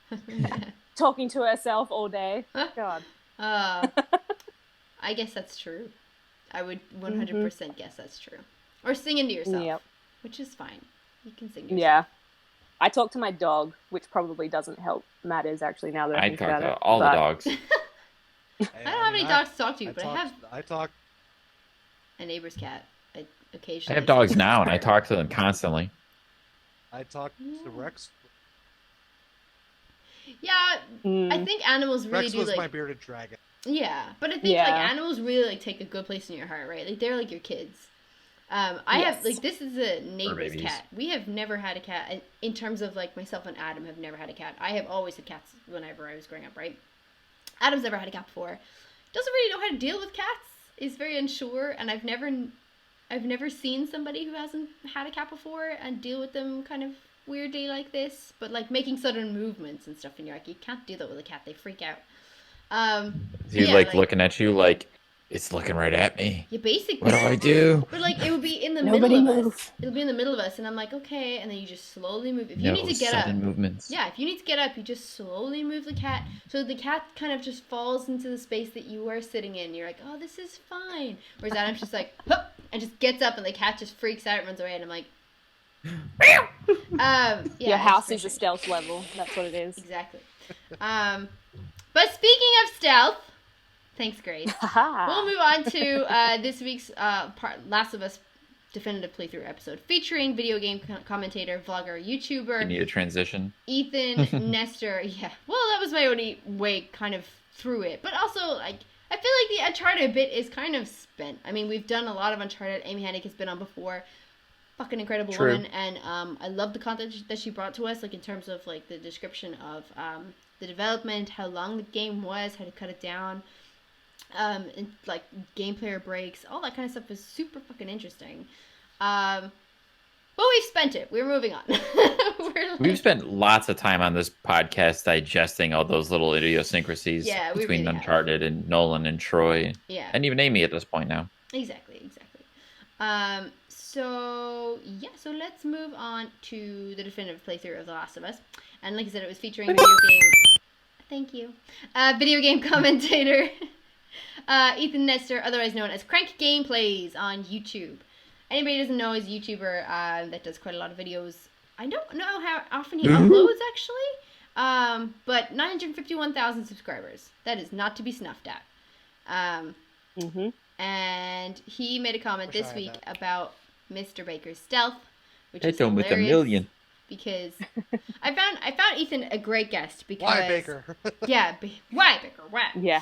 Speaker 3: talking to herself all day. God.
Speaker 1: I guess that's true. I would 100% guess that's true. Or singing to yourself, which is fine. You can sing to yourself.
Speaker 3: Yeah. I talk to my dog, which probably doesn't help matters, actually, now that I think about it.
Speaker 2: I talk to all the dogs.
Speaker 1: I don't have any dogs to talk to, but
Speaker 4: I talk
Speaker 1: a neighbor's cat. I occasionally.
Speaker 2: I have dogs now, and I talk to them constantly.
Speaker 4: I talk to Rex.
Speaker 1: Yeah, I think animals really
Speaker 4: Rex
Speaker 1: do
Speaker 4: was
Speaker 1: like...
Speaker 4: my bearded dragon.
Speaker 1: Yeah, but I think like animals really like take a good place in your heart, right? Like, they're like your kids. I have, like, this is a neighbor's cat. We have never had a cat, in terms of, like, myself and Adam have never had a cat. I have always had cats whenever I was growing up, right? Adam's never had a cat before. Doesn't really know how to deal with cats. Is very unsure, and I've never seen somebody who hasn't had a cat before and deal with them kind of weirdly like this. But like making sudden movements and stuff, and you're like, you can't do that with a cat. They freak out.
Speaker 2: He's like looking at you like, it's looking right at me.
Speaker 1: Yeah, basically.
Speaker 2: What do I do?
Speaker 1: But like it would be in the middle of us. It'll be in the middle of us, and I'm like, okay, and then you just slowly move. If you need to get up,
Speaker 2: movements.
Speaker 1: Yeah, if you need to get up, you just slowly move the cat, so the cat kind of just falls into the space that you were sitting in. You're like, oh, this is fine. Whereas Adam's just like, hup, and just gets up, and the cat just freaks out, and runs away, and I'm like,
Speaker 3: yeah, your house is a stealth level. That's what it is.
Speaker 1: Exactly. But speaking of stealth. Thanks, Grace. We'll move on to this week's Last of Us Definitive Playthrough episode featuring video game commentator, vlogger, YouTuber.
Speaker 2: You need a transition.
Speaker 1: Ethan Nestor. Yeah. Well, that was my only way kind of through it. But also, like, I feel like the Uncharted bit is kind of spent. I mean, we've done a lot of Uncharted. Amy Hennig has been on before. Fucking incredible woman. And I love the content that she brought to us, like, in terms of, like, the description of the development, how long the game was, how to cut it down. And like game player breaks, all that kind of stuff was super fucking interesting. But we've spent it. We're moving on.
Speaker 2: We've spent lots of time on this podcast digesting all those little idiosyncrasies between really Uncharted and Nolan and Troy.
Speaker 1: Yeah.
Speaker 2: And even Amy at this point now.
Speaker 1: Exactly. So let's move on to the definitive playthrough of The Last of Us. And like I said, it was featuring video game commentator Ethan Nestor, otherwise known as Crank Gameplays on YouTube. Anybody who doesn't know, is a YouTuber that does quite a lot of videos. I don't know how often he uploads, actually. But 951,000 subscribers. That is not to be snuffed at. And he made a comment this week about Mr. Baker's stealth, which is hilarious.
Speaker 2: With a million.
Speaker 1: Because I found Ethan a great guest because
Speaker 4: why Baker?
Speaker 1: Why Baker? Why?
Speaker 3: Yeah.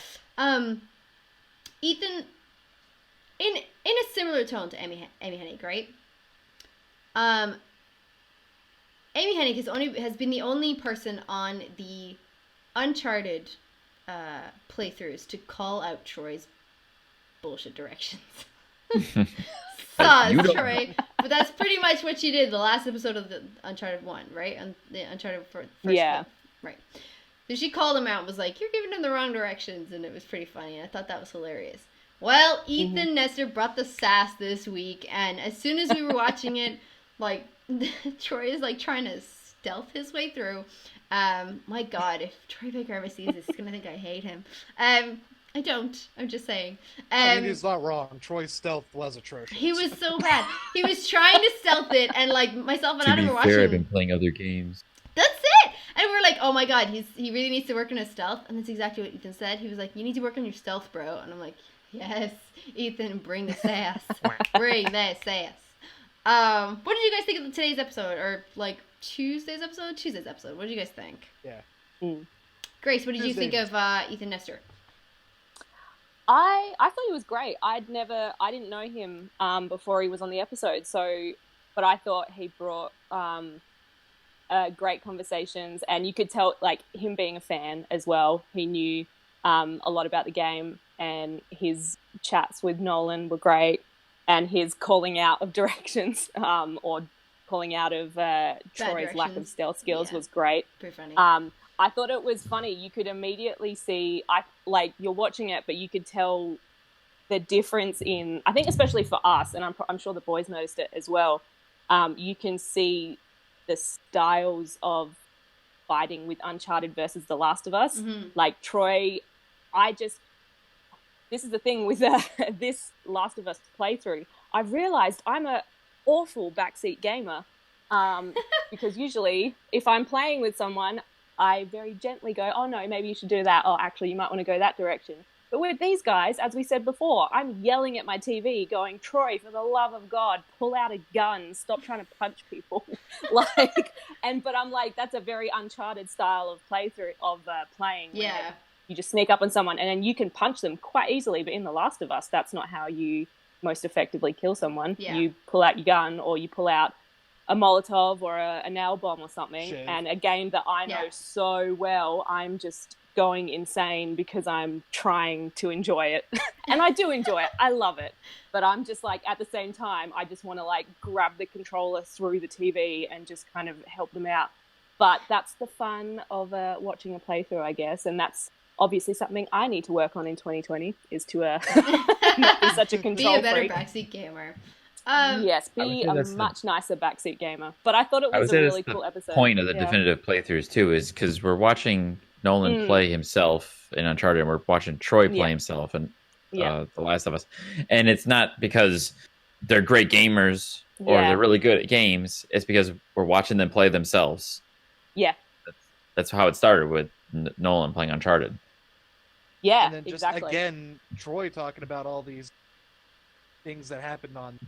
Speaker 1: Ethan, in a similar tone to Amy Hennig, right? Amy Hennig has been the only person on the Uncharted playthroughs to call out Troy's bullshit directions. Sass, Troy. But that's pretty much what she did the last episode of the Uncharted 1, right? And the Uncharted first one. Right. So she called him out and was like, you're giving him the wrong directions, and it was pretty funny, and I thought that was hilarious. Well, Ethan Nestor brought the sass this week, and as soon as we were watching it, like, Troy is, like, trying to stealth his way through. My God, if Troy Baker ever sees this, he's gonna think I hate him. I don't. I'm just saying.
Speaker 4: I mean, he's not wrong. Troy's stealth was atrocious.
Speaker 1: He was so bad. He was trying to stealth it, and, like, myself and Adam were watching.
Speaker 2: To be fair, I've been playing other games.
Speaker 1: That's it! And we're like, oh my God, he really needs to work on his stealth. And that's exactly what Ethan said. He was like, you need to work on your stealth, bro. And I'm like, yes, Ethan, bring the sass. Bring that sass. What did you guys think of today's episode? Or, like, Tuesday's episode? Tuesday's episode. What did you guys think?
Speaker 4: Yeah.
Speaker 1: Grace, what did you think of Ethan Nestor?
Speaker 3: I thought he was great. I didn't know him before he was on the episode. But I thought he brought great conversations, and you could tell, like, him being a fan as well. He knew a lot about the game, and his chats with Nolan were great, and his calling out of directions or calling out of Troy's lack of stealth skills was great.
Speaker 1: Pretty funny.
Speaker 3: I thought it was funny. You could immediately see, you're watching it, but you could tell the difference in, I think especially for us, and I'm sure the boys noticed it as well, you can see the styles of fighting with Uncharted versus The Last of Us. Like, Troy, this is the thing with this Last of Us playthrough. I've realized I'm a awful backseat gamer because usually if I'm playing with someone, I very gently go, oh no, maybe you should do that. Oh, actually, you might want to go that direction. But with these guys, as we said before, I'm yelling at my TV going, Troy, for the love of God, pull out a gun. Stop trying to punch people. But I'm like, that's a very Uncharted style of playthrough, of playing.
Speaker 1: Yeah.
Speaker 3: You just sneak up on someone and then you can punch them quite easily. But in The Last of Us, that's not how you most effectively kill someone.
Speaker 1: Yeah.
Speaker 3: You pull out your gun, or you pull out Molotov or a nail bomb or something,
Speaker 4: Shit.
Speaker 3: and a game that I know so well, I'm just going insane because I'm trying to enjoy it. And I do enjoy it. I love it. But I'm just like, at the same time, I just want to like grab the controller through the TV and just kind of help them out. But that's the fun of watching a playthrough, I guess. And that's obviously something I need to work on in 2020, is to not be such a control
Speaker 1: freak. Be a better
Speaker 3: freak.
Speaker 1: backseat gamer.
Speaker 3: Yes, be a much nicer backseat gamer. But I thought it was a really cool episode.
Speaker 2: The point of the definitive playthroughs too is because we're watching Nolan play himself in Uncharted, and we're watching Troy play himself in The Last of Us, and it's not because they're great gamers or they're really good at games. It's because we're watching them play themselves.
Speaker 3: Yeah,
Speaker 2: that's how it started with Nolan playing Uncharted.
Speaker 3: Yeah,
Speaker 4: and then just again, Troy talking about all these things that happened on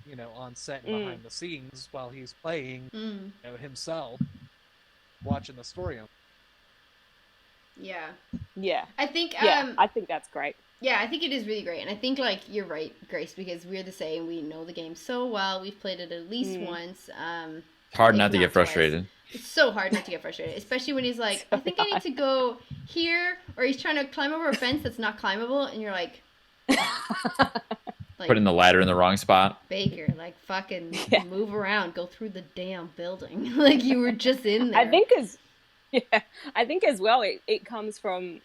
Speaker 4: set and behind the scenes while he's playing himself, watching the story.
Speaker 1: Yeah. I think
Speaker 3: I think that's great.
Speaker 1: Yeah, I think it is really great. And I think like you're right, Grace, because we're the same. We know the game so well. We've played it at least once.
Speaker 2: It's hard not to get frustrated.
Speaker 1: It's so hard not to get frustrated, especially when he's like, I think I need to go here, or he's trying to climb over a fence that's not climbable, and you're like
Speaker 2: putting the ladder in the wrong spot.
Speaker 1: Baker, like fucking move around, go through the damn building. Like you were just in there.
Speaker 3: I think as well it comes from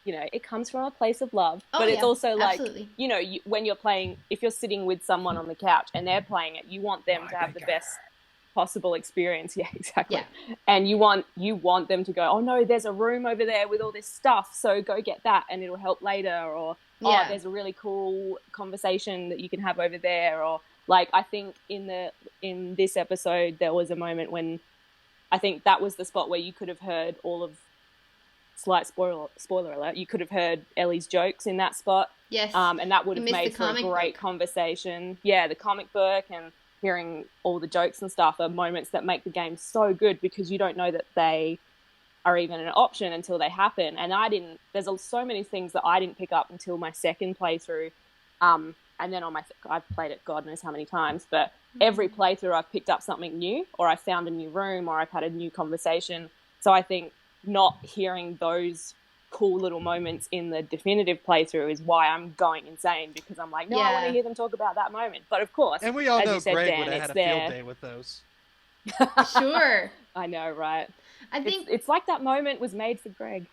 Speaker 3: it comes from a place of love, but it's also like absolutely. When you're playing, if you're sitting with someone on the couch and they're playing it, you want them to have the best possible experience. Yeah, exactly. Yeah. And you want them to go, oh no, there's a room over there with all this stuff, so go get that and it'll help later, or there's a really cool conversation that you can have over there, or like I think in this episode there was a moment when I think that was the spot where you could have heard all of, slight spoiler alert, you could have heard Ellie's jokes in that spot.
Speaker 1: Yes.
Speaker 3: And that would have made for a great conversation. Yeah, the comic book and hearing all the jokes and stuff are moments that make the game so good, because you don't know that they are even an option until they happen. And there's so many things that I didn't pick up until my second playthrough. And then I've played it God knows how many times, but every playthrough I've picked up something new, or I found a new room, or I've had a new conversation. So I think not hearing those cool little moments in the definitive playthrough is why I'm going insane, because I'm like, no, I want to hear them talk about that moment. But of course,
Speaker 4: and we all
Speaker 3: as
Speaker 4: know
Speaker 3: you said,
Speaker 4: Greg
Speaker 3: Dan,
Speaker 4: would have had a field day with those.
Speaker 1: Sure.
Speaker 3: I know, right?
Speaker 1: I think
Speaker 3: it's like that moment was made for Greg.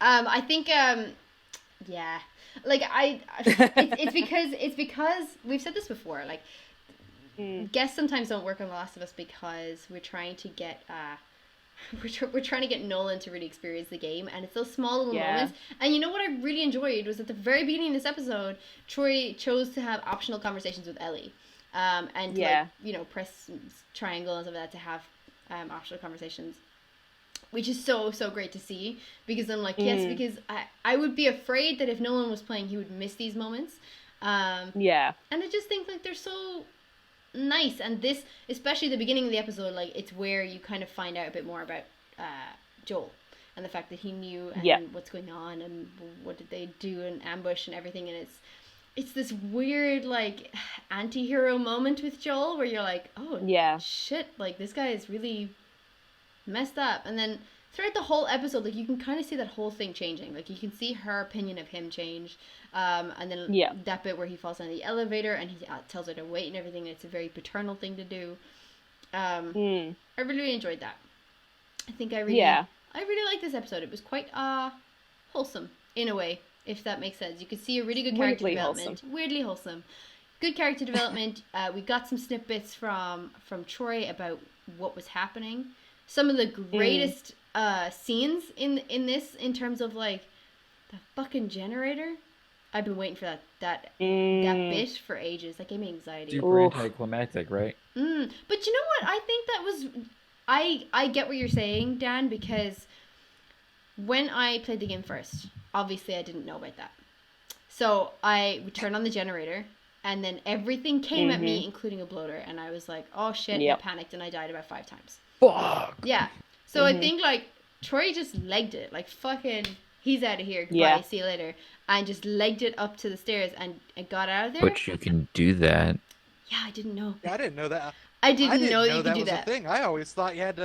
Speaker 1: I think like it's because we've said this before, like guests sometimes don't work on The Last of Us because we're trying to get we're trying to get Nolan to really experience the game, and it's those small little moments. And you know what I really enjoyed was at the very beginning of this episode, Troy chose to have optional conversations with Ellie, and to, press triangle and stuff like that to have optional conversations, which is so great to see, because I'm like, yes, because I would be afraid that if Nolan was playing, he would miss these moments. And I just think like they're so nice, and this, especially the beginning of the episode, like it's where you kind of find out a bit more about Joel and the fact that he knew and what's going on and what did they do in ambush and everything, and it's this weird like anti-hero moment with Joel where you're like, oh shit, like this guy is really messed up. And then throughout the whole episode, like you can kind of see that whole thing changing, like you can see her opinion of him change, and then that bit where he falls down the elevator and he tells her to wait and everything, and it's a very paternal thing to do. I really enjoyed that. I think I really liked this episode. It was quite wholesome in a way, if that makes sense. You could see a really good character development. Weirdly wholesome. Good character development. We got some snippets from Troy about what was happening. Some of the greatest scenes in this, in terms of like the fucking generator. I've been waiting for that bit for ages. That gave me anxiety.
Speaker 2: Super anticlimactic, right?
Speaker 1: But you know what? I think that was I get what you're saying, Dan, because when I played the game first, obviously I didn't know about that. So I would turn on the generator, and then everything came at me, including a bloater, and I was like, oh shit, I panicked and I died about 5 times.
Speaker 2: Fuck.
Speaker 1: Yeah. So I think like Troy just legged it, like fucking he's out of here, goodbye, see you later, and just legged it up to the stairs and got out of there.
Speaker 2: But you can do that
Speaker 1: Yeah, I didn't know.
Speaker 4: Yeah, I didn't know that.
Speaker 1: I didn't know you could
Speaker 4: that
Speaker 1: do
Speaker 4: was
Speaker 1: that.
Speaker 4: a thing. I always thought you had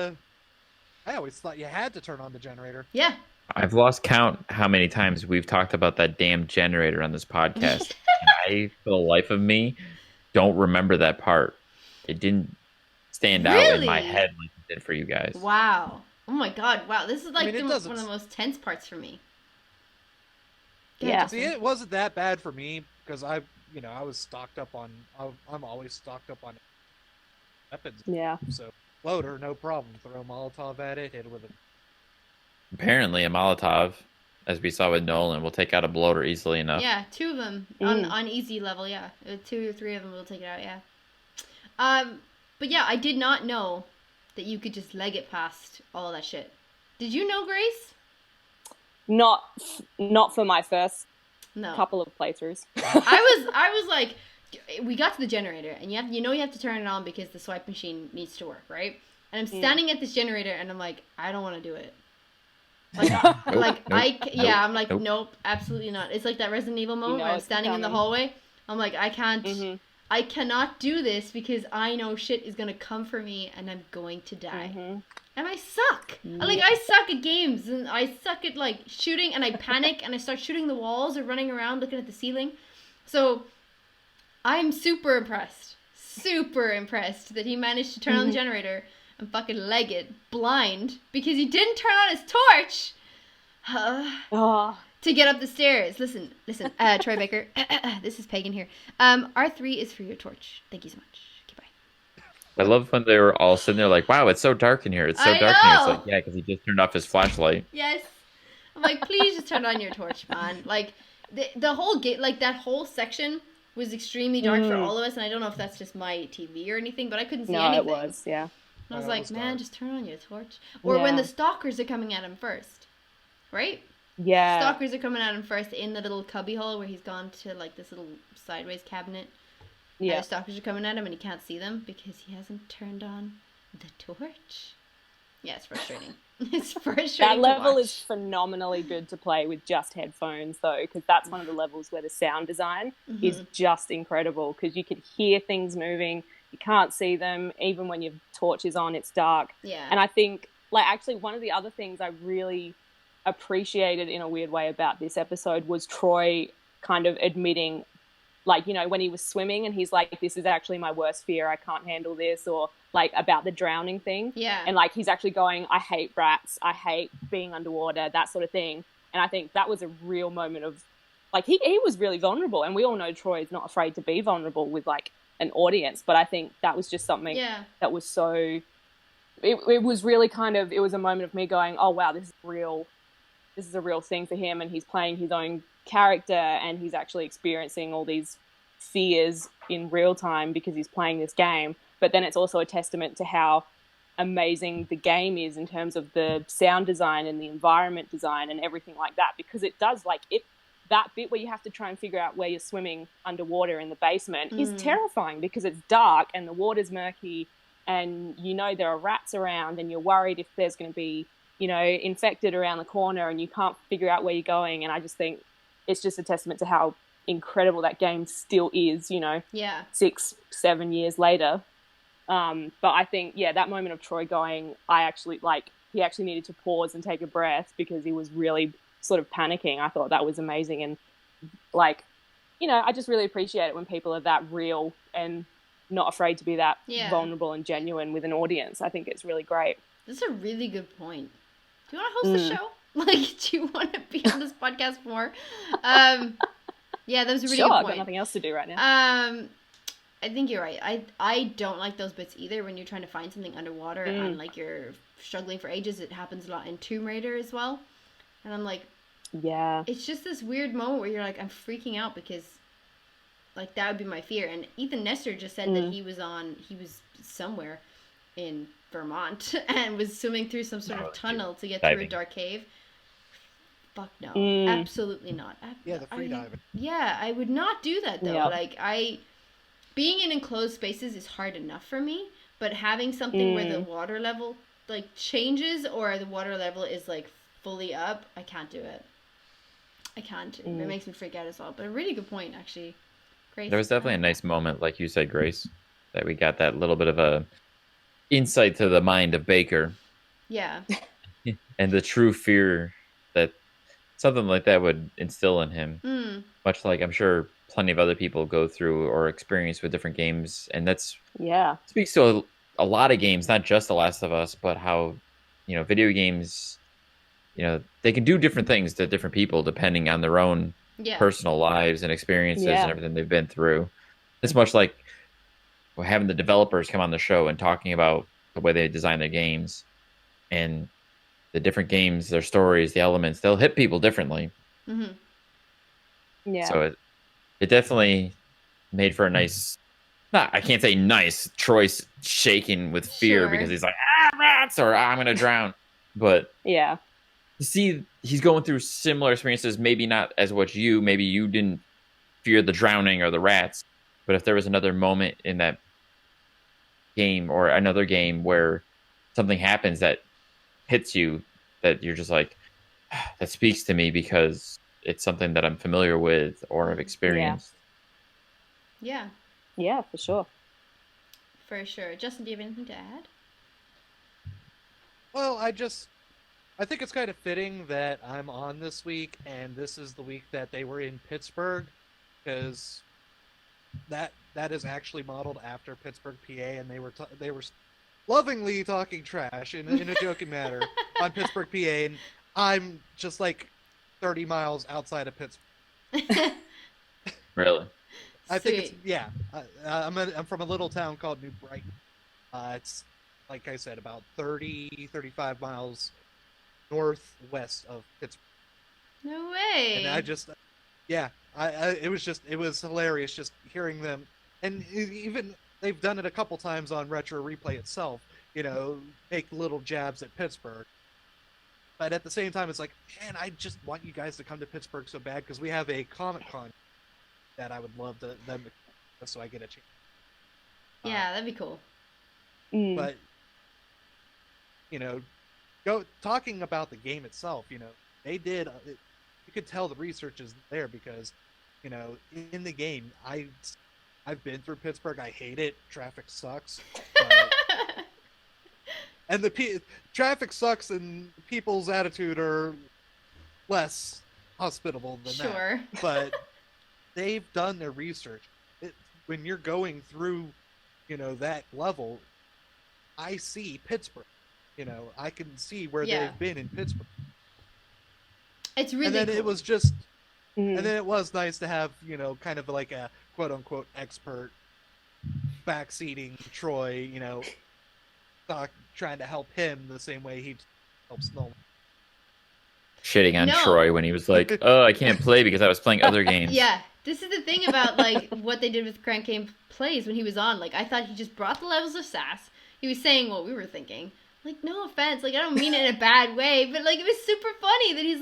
Speaker 4: to turn on the generator.
Speaker 1: Yeah.
Speaker 2: I've lost count how many times we've talked about that damn generator on this podcast. And I, for the life of me, don't remember that part. It didn't stand out in my
Speaker 1: Really?
Speaker 2: head like it did for you guys.
Speaker 1: Wow. Oh my god. Wow. This is like
Speaker 4: it
Speaker 1: one of
Speaker 4: doesn't-
Speaker 1: the most tense parts for me.
Speaker 3: Yeah.
Speaker 4: See, it wasn't that bad for me because I was stocked up on. I'm always stocked up on weapons.
Speaker 3: Yeah.
Speaker 4: So loader, no problem. Throw Molotov at it, hit it with a.
Speaker 2: Apparently, a Molotov, as we saw with Nolan, will take out a bloater easily enough.
Speaker 1: Yeah, 2 of them on easy level. Yeah, 2 or 3 of them will take it out. Yeah. But yeah, I did not know that you could just leg it past all that shit. Did you know, Grace?
Speaker 3: Not for my first
Speaker 1: No.
Speaker 3: couple of playthroughs.
Speaker 1: I was like, we got to the generator, and you have to turn it on because the swipe machine needs to work, right? And I'm standing at this generator, and I'm like, I don't want to do it. Like, I'm like, nope, absolutely not. It's like that Resident Evil moment where I'm standing in the hallway. I'm like, I can't, I cannot do this because I know shit is gonna come for me, and I'm going to die. And I suck. Like, I suck at games, and I suck at, like, shooting, and I panic, and I start shooting the walls or running around looking at the ceiling. So, I'm super impressed that he managed to turn on the generator and fucking leg it blind because he didn't turn on his torch to get up the stairs. Listen, Troy Baker, this is Pagan here. R3 is for your torch. Thank you so much.
Speaker 2: I love when they were all sitting there like, wow, it's so dark in here. It's so dark in here. It's like, yeah, because he just turned off his flashlight.
Speaker 1: Yes. I'm like, please just turn on your torch, man. Like, the whole gate, like, that whole section was extremely dark for all of us, and I don't know if that's just my TV or anything, but I couldn't see anything.
Speaker 3: No, it was, yeah.
Speaker 1: And I was like, man, just turn on your torch. Or when the stalkers are coming at him first, right?
Speaker 3: Yeah.
Speaker 1: Stalkers are coming at him first in the little cubby hole where he's gone to, like, this little sideways cabinet. Yeah. The stalkers are coming at him and he can't see them because he hasn't turned on the torch. Yeah, it's frustrating. It's frustrating.
Speaker 3: That level is phenomenally good to play with just headphones, though, because that's one of the levels where the sound design is just incredible because you can hear things moving. You can't see them. Even when your torch is on, it's dark.
Speaker 1: Yeah.
Speaker 3: And I think, like, actually one of the other things I really appreciated in a weird way about this episode was Troy kind of admitting, like, you know, when he was swimming and he's like, this is actually my worst fear, I can't handle this, or like about the drowning thing.
Speaker 1: Yeah.
Speaker 3: And like he's actually going, I hate rats, I hate being underwater, that sort of thing. And I think that was a real moment of, like, he was really vulnerable, and we all know Troy is not afraid to be vulnerable with like an audience, but I think that was just something that was so, it was really kind of, it was a moment of me going, oh wow, this is a real thing for him, and he's playing his own character and he's actually experiencing all these fears in real time because he's playing this game. But then it's also a testament to how amazing the game is in terms of the sound design and the environment design and everything like that, because it does, like, that bit where you have to try and figure out where you're swimming underwater in the basement is terrifying because it's dark and the water's murky and you know there are rats around and you're worried if there's going to be, you know, infected around the corner and you can't figure out where you're going. And I just think it's just a testament to how incredible that game still is, you know, 6-7 years later. But I think, that moment of Troy going, he actually needed to pause and take a breath because he was really sort of panicking. I thought that was amazing. And like, you know, I just really appreciate it when people are that real and not afraid to be that vulnerable and genuine with an audience. I think it's really great.
Speaker 1: That's a really good point. Do you want to host the show? Like, do you want to be on this podcast more? Yeah, that was a really good point.
Speaker 3: I've got nothing else to do right now.
Speaker 1: I think you're right. I don't like those bits either when you're trying to find something underwater and like you're struggling for ages. It happens a lot in Tomb Raider as well. And I'm like, it's just this weird moment where you're like, I'm freaking out because like that would be my fear. And Ethan Nestor just said that he was somewhere in Vermont and was swimming through some sort of tunnel to get through a dark cave. Fuck no. Absolutely not.
Speaker 4: The free diving.
Speaker 1: Yeah, I would not do that though. Yep. Like being in enclosed spaces is hard enough for me, but having something where the water level like changes or the water level is like fully up, I can't do it. I can't. It makes me freak out as well. But a really good point, actually. Grace.
Speaker 2: There was definitely a nice moment, like you said, Grace, that we got that little bit of a insight to the mind of Baker.
Speaker 1: Yeah.
Speaker 2: And the true fear that something like that would instill in him. Much like I'm sure plenty of other people go through or experience with different games. And that's speaks to a lot of games, not just The Last of Us, but how, video games, they can do different things to different people depending on their own personal lives and experiences and everything they've been through. It's much like having the developers come on the show and talking about the way they design their games and the different games, their stories, the elements, they'll hit people differently.
Speaker 3: Yeah.
Speaker 2: So it definitely made for a nice, I can't say nice, Troy's shaking with fear because he's like, rats, or I'm going to drown. But
Speaker 3: yeah,
Speaker 2: you see, he's going through similar experiences, maybe not as what maybe you didn't fear the drowning or the rats. But if there was another moment in that game or another game where something happens that hits you, that you're just like, that speaks to me because it's something that I'm familiar with or have experienced.
Speaker 1: Yeah.
Speaker 3: Yeah, for sure.
Speaker 1: For sure. Justin, do you have anything to add?
Speaker 4: Well, I think it's kind of fitting that I'm on this week, and this is the week that they were in Pittsburgh, because that is actually modeled after Pittsburgh, PA, and they were lovingly talking trash in a joking manner on Pittsburgh, PA, and I'm just like 30 miles outside of Pittsburgh.
Speaker 2: Really?
Speaker 4: I think it's I'm from a little town called New Brighton. It's, like I said, about 35 miles northwest of Pittsburgh.
Speaker 1: No way.
Speaker 4: And I just, it was hilarious just hearing them, and even they've done it a couple times on Retro Replay itself. Make little jabs at Pittsburgh. But at the same time, it's like, man, I just want you guys to come to Pittsburgh so bad because we have a Comic-Con that I would love them to, so I get a chance.
Speaker 1: Yeah, that'd be cool.
Speaker 4: But, talking about the game itself, they did, you could tell the research is there because, in the game, I've been through Pittsburgh. I hate it. Traffic sucks. And the traffic sucks, and people's attitude are less hospitable than that. But they've done their research. When you're going through, that level, I see Pittsburgh. I can see where they've been in Pittsburgh.
Speaker 1: It's really
Speaker 4: and then
Speaker 1: cool.
Speaker 4: It was just, and then it was nice to have, kind of like a quote unquote expert backseating Troy, trying to help him the same way he helps Nolan.
Speaker 2: Shitting on Troy when he was like, "Oh, I can't play because I was playing other games."
Speaker 1: Yeah, this is the thing about what they did with Crank Game Plays when he was on. I thought he just brought the levels of sass. He was saying what we were thinking. No offense, I don't mean it in a bad way, but it was super funny that he's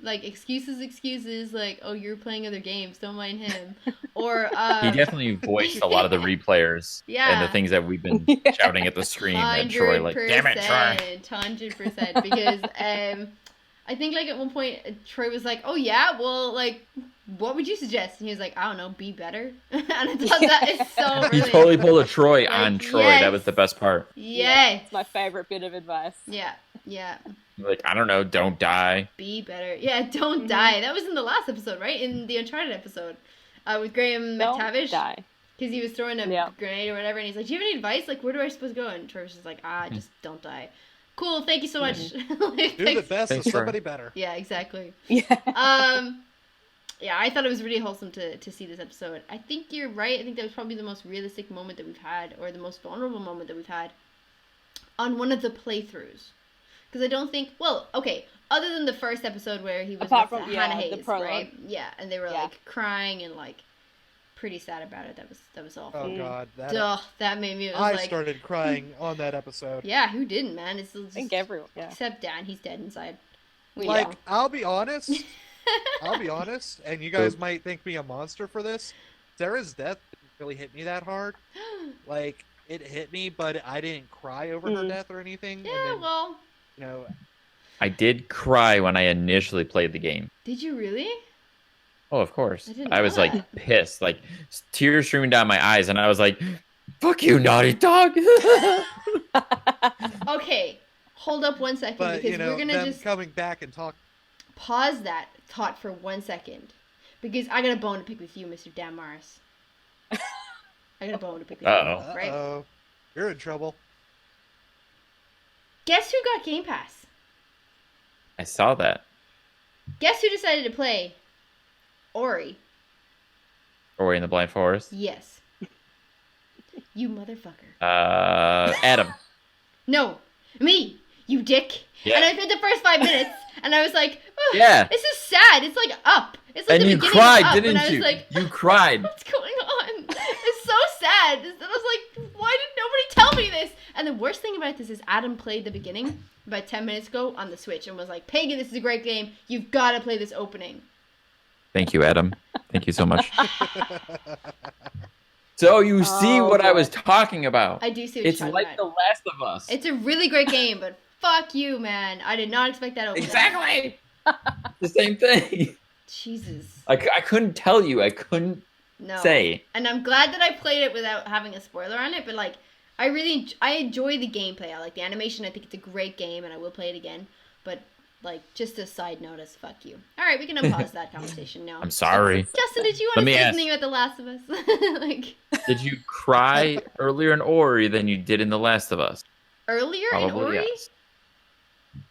Speaker 1: like, excuses, oh, you're playing other games, don't mind him. Or
Speaker 2: he definitely voiced a lot of the replayers and the things that we've been shouting at the screen at Troy, damn it, Troy.
Speaker 1: 100%, because I think at one point Troy was like, oh yeah, well, what would you suggest? And he was like, I don't know, be better. And I thought that is so brilliant.
Speaker 2: He totally pulled a Troy on Troy.
Speaker 1: Yes.
Speaker 2: That was the best part.
Speaker 1: Yes.
Speaker 3: It's my favorite bit of advice.
Speaker 1: Yeah.
Speaker 2: I don't know, don't die.
Speaker 1: Be better. Yeah, don't die. That was in the last episode, right? In the Uncharted episode. With Graham McTavish.
Speaker 3: Don't die.
Speaker 1: Because he was throwing a grenade or whatever, and he's like, do you have any advice? Where do I supposed to go? And Troy was just like, just don't die. Cool, thank you so much.
Speaker 4: Do the best of somebody better.
Speaker 1: Yeah, exactly.
Speaker 3: Yeah.
Speaker 1: Yeah, I thought it was really wholesome to see this episode. I think you're right. I think that was probably the most realistic moment that we've had, or the most vulnerable moment that we've had on one of the playthroughs. Because I don't think, other than the first episode where he was with Hannah Hayes, right? Yeah, and they were crying and pretty sad about it. That was awful.
Speaker 4: Oh god,
Speaker 1: that made me.
Speaker 4: I started crying on that episode.
Speaker 1: Yeah, who didn't, man? It's just,
Speaker 3: I think everyone. Yeah.
Speaker 1: Except Dan, he's dead inside.
Speaker 4: I'll be honest. And you guys might think me a monster for this. Sarah's death didn't really hit me that hard. It hit me, but I didn't cry over her death or anything.
Speaker 1: Yeah,
Speaker 2: I did cry when I initially played the game.
Speaker 1: Did you really?
Speaker 2: Oh, of course.
Speaker 1: I didn't
Speaker 2: I
Speaker 1: know
Speaker 2: was like
Speaker 1: that.
Speaker 2: pissed, like tears streaming down my eyes, and I was like, "Fuck you, naughty dog!"
Speaker 1: Okay, hold up 1 second
Speaker 4: But
Speaker 1: because we're gonna
Speaker 4: them
Speaker 1: just
Speaker 4: coming back and talk.
Speaker 1: pause that thought for 1 second because I got a bone to pick with you, Mr. Dan Morris. I got a bone to pick with
Speaker 2: Uh-oh.
Speaker 1: you, right?
Speaker 4: Uh-oh. You're in trouble.
Speaker 1: Guess who got Game Pass?
Speaker 2: I saw that.
Speaker 1: Guess who decided to play Ori?
Speaker 2: Ori in the Blind Forest.
Speaker 1: Yes. You motherfucker.
Speaker 2: Adam.
Speaker 1: No, me, you dick.
Speaker 2: Yeah.
Speaker 1: And I played the first 5 minutes, and I was like, oh,
Speaker 2: Yeah.
Speaker 1: this is sad. It's like Up. It's like
Speaker 2: And
Speaker 1: the
Speaker 2: you
Speaker 1: beginning
Speaker 2: cried,
Speaker 1: of Up,
Speaker 2: didn't
Speaker 1: and I was
Speaker 2: you?
Speaker 1: like,
Speaker 2: You cried.
Speaker 1: what's going on? It's so sad. And I was like, why did nobody tell me this? And the worst thing about this is Adam played the beginning about 10 minutes ago on the Switch and was like, Pagan, this is a great game. You've got to play this opening.
Speaker 2: Thank you, Adam. Thank you so much. So you see what I was talking about.
Speaker 1: I do see what
Speaker 2: It's
Speaker 1: you're talking
Speaker 2: like
Speaker 1: about.
Speaker 2: The Last of Us.
Speaker 1: It's a really great game, but fuck you, man. I did not expect that opening.
Speaker 2: Exactly. The same thing.
Speaker 1: Jesus.
Speaker 2: I couldn't tell you. I couldn't
Speaker 1: No.
Speaker 2: say.
Speaker 1: And I'm glad that I played it without having a spoiler on it, but like I enjoy the gameplay. I like the animation. I think it's a great game and I will play it again. But like just a side note as fuck you. All right, we can unpause that conversation now.
Speaker 2: I'm sorry.
Speaker 1: Justin, did you
Speaker 2: Let
Speaker 1: want to
Speaker 2: me
Speaker 1: say
Speaker 2: ask.
Speaker 1: something about The Last of Us? Like
Speaker 2: Did you cry earlier in Ori than you did in The Last of Us?
Speaker 1: earlier in
Speaker 2: Probably
Speaker 1: Ori?
Speaker 2: yes.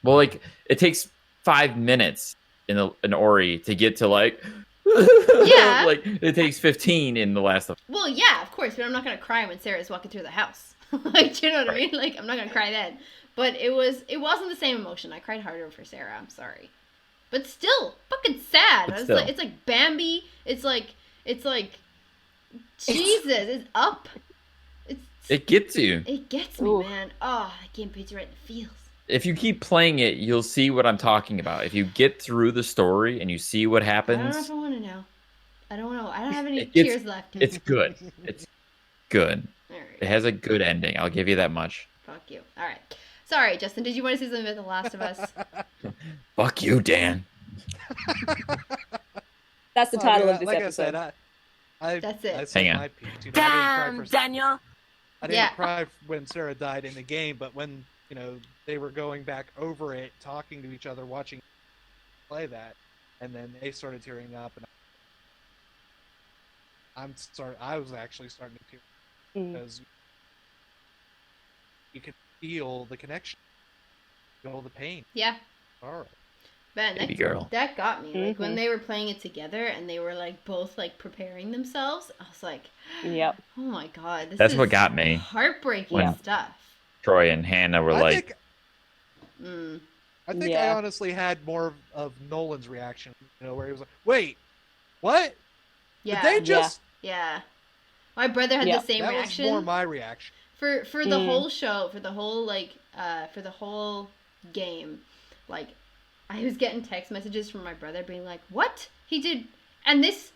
Speaker 2: Well, like it takes 5 minutes in Ori to get to like
Speaker 1: Yeah.
Speaker 2: like it takes 15 in The Last of Us.
Speaker 1: Well, yeah, of course, but I'm not gonna cry when Sarah's walking through the house. Like, do you know what I
Speaker 2: Right.
Speaker 1: mean? Like, I'm not gonna cry then. But it wasn't the same emotion. I cried harder for Sarah. I'm sorry, but still, fucking sad.
Speaker 2: But still.
Speaker 1: It's like Bambi. It's like Jesus. It's Up.
Speaker 2: It gets you.
Speaker 1: It gets me,
Speaker 3: Ooh.
Speaker 1: man. Oh, that game puts you right in the feels.
Speaker 2: If you keep playing it, you'll see what I'm talking about. If you get through the story and you see what
Speaker 1: I don't know
Speaker 2: happens,
Speaker 1: if I want to know. I don't know. I don't have any
Speaker 2: It gets-
Speaker 1: tears left.
Speaker 2: it's good. It's good.
Speaker 1: All right.
Speaker 2: It has a good ending. I'll give you that much.
Speaker 1: Fuck you. All right. Sorry, Justin. Did you want to say something about The Last of Us?
Speaker 2: Fuck you, Dan.
Speaker 3: That's the title of this
Speaker 4: like
Speaker 3: episode.
Speaker 4: I said,
Speaker 1: That's it.
Speaker 4: I said
Speaker 2: Hang on.
Speaker 4: my piece. You know, I didn't cry
Speaker 3: Daniel.
Speaker 4: I didn't
Speaker 1: Yeah.
Speaker 4: cry when Sarah died in the game, but when they were going back over it, talking to each other, watching play that, and then they started tearing up, and I was actually starting to tear because you could feel the connection, feel the pain.
Speaker 1: Yeah.
Speaker 4: All right.
Speaker 1: Man,
Speaker 2: Baby girl.
Speaker 1: that got me. Like, when
Speaker 3: Mhm.
Speaker 1: they were playing it together and they were, like, both, like, preparing themselves, I was like,
Speaker 3: Yep.
Speaker 1: oh my god, this
Speaker 2: That's
Speaker 1: is
Speaker 2: what got me.
Speaker 1: heartbreaking
Speaker 2: When-
Speaker 1: stuff.
Speaker 2: Troy and Hannah were
Speaker 4: I
Speaker 2: like,
Speaker 4: think
Speaker 1: Mm.
Speaker 4: I think
Speaker 3: Yeah.
Speaker 4: I honestly had more of Nolan's reaction, where he was like, "Wait, what?
Speaker 1: Yeah.
Speaker 4: Did they just?"
Speaker 1: Yeah. My brother had
Speaker 3: Yeah.
Speaker 1: the same
Speaker 4: That
Speaker 1: reaction.
Speaker 4: was more my reaction.
Speaker 1: For the
Speaker 3: Mm.
Speaker 1: whole show, for the whole game, like I was getting text messages from my brother being like, "What? He did and this?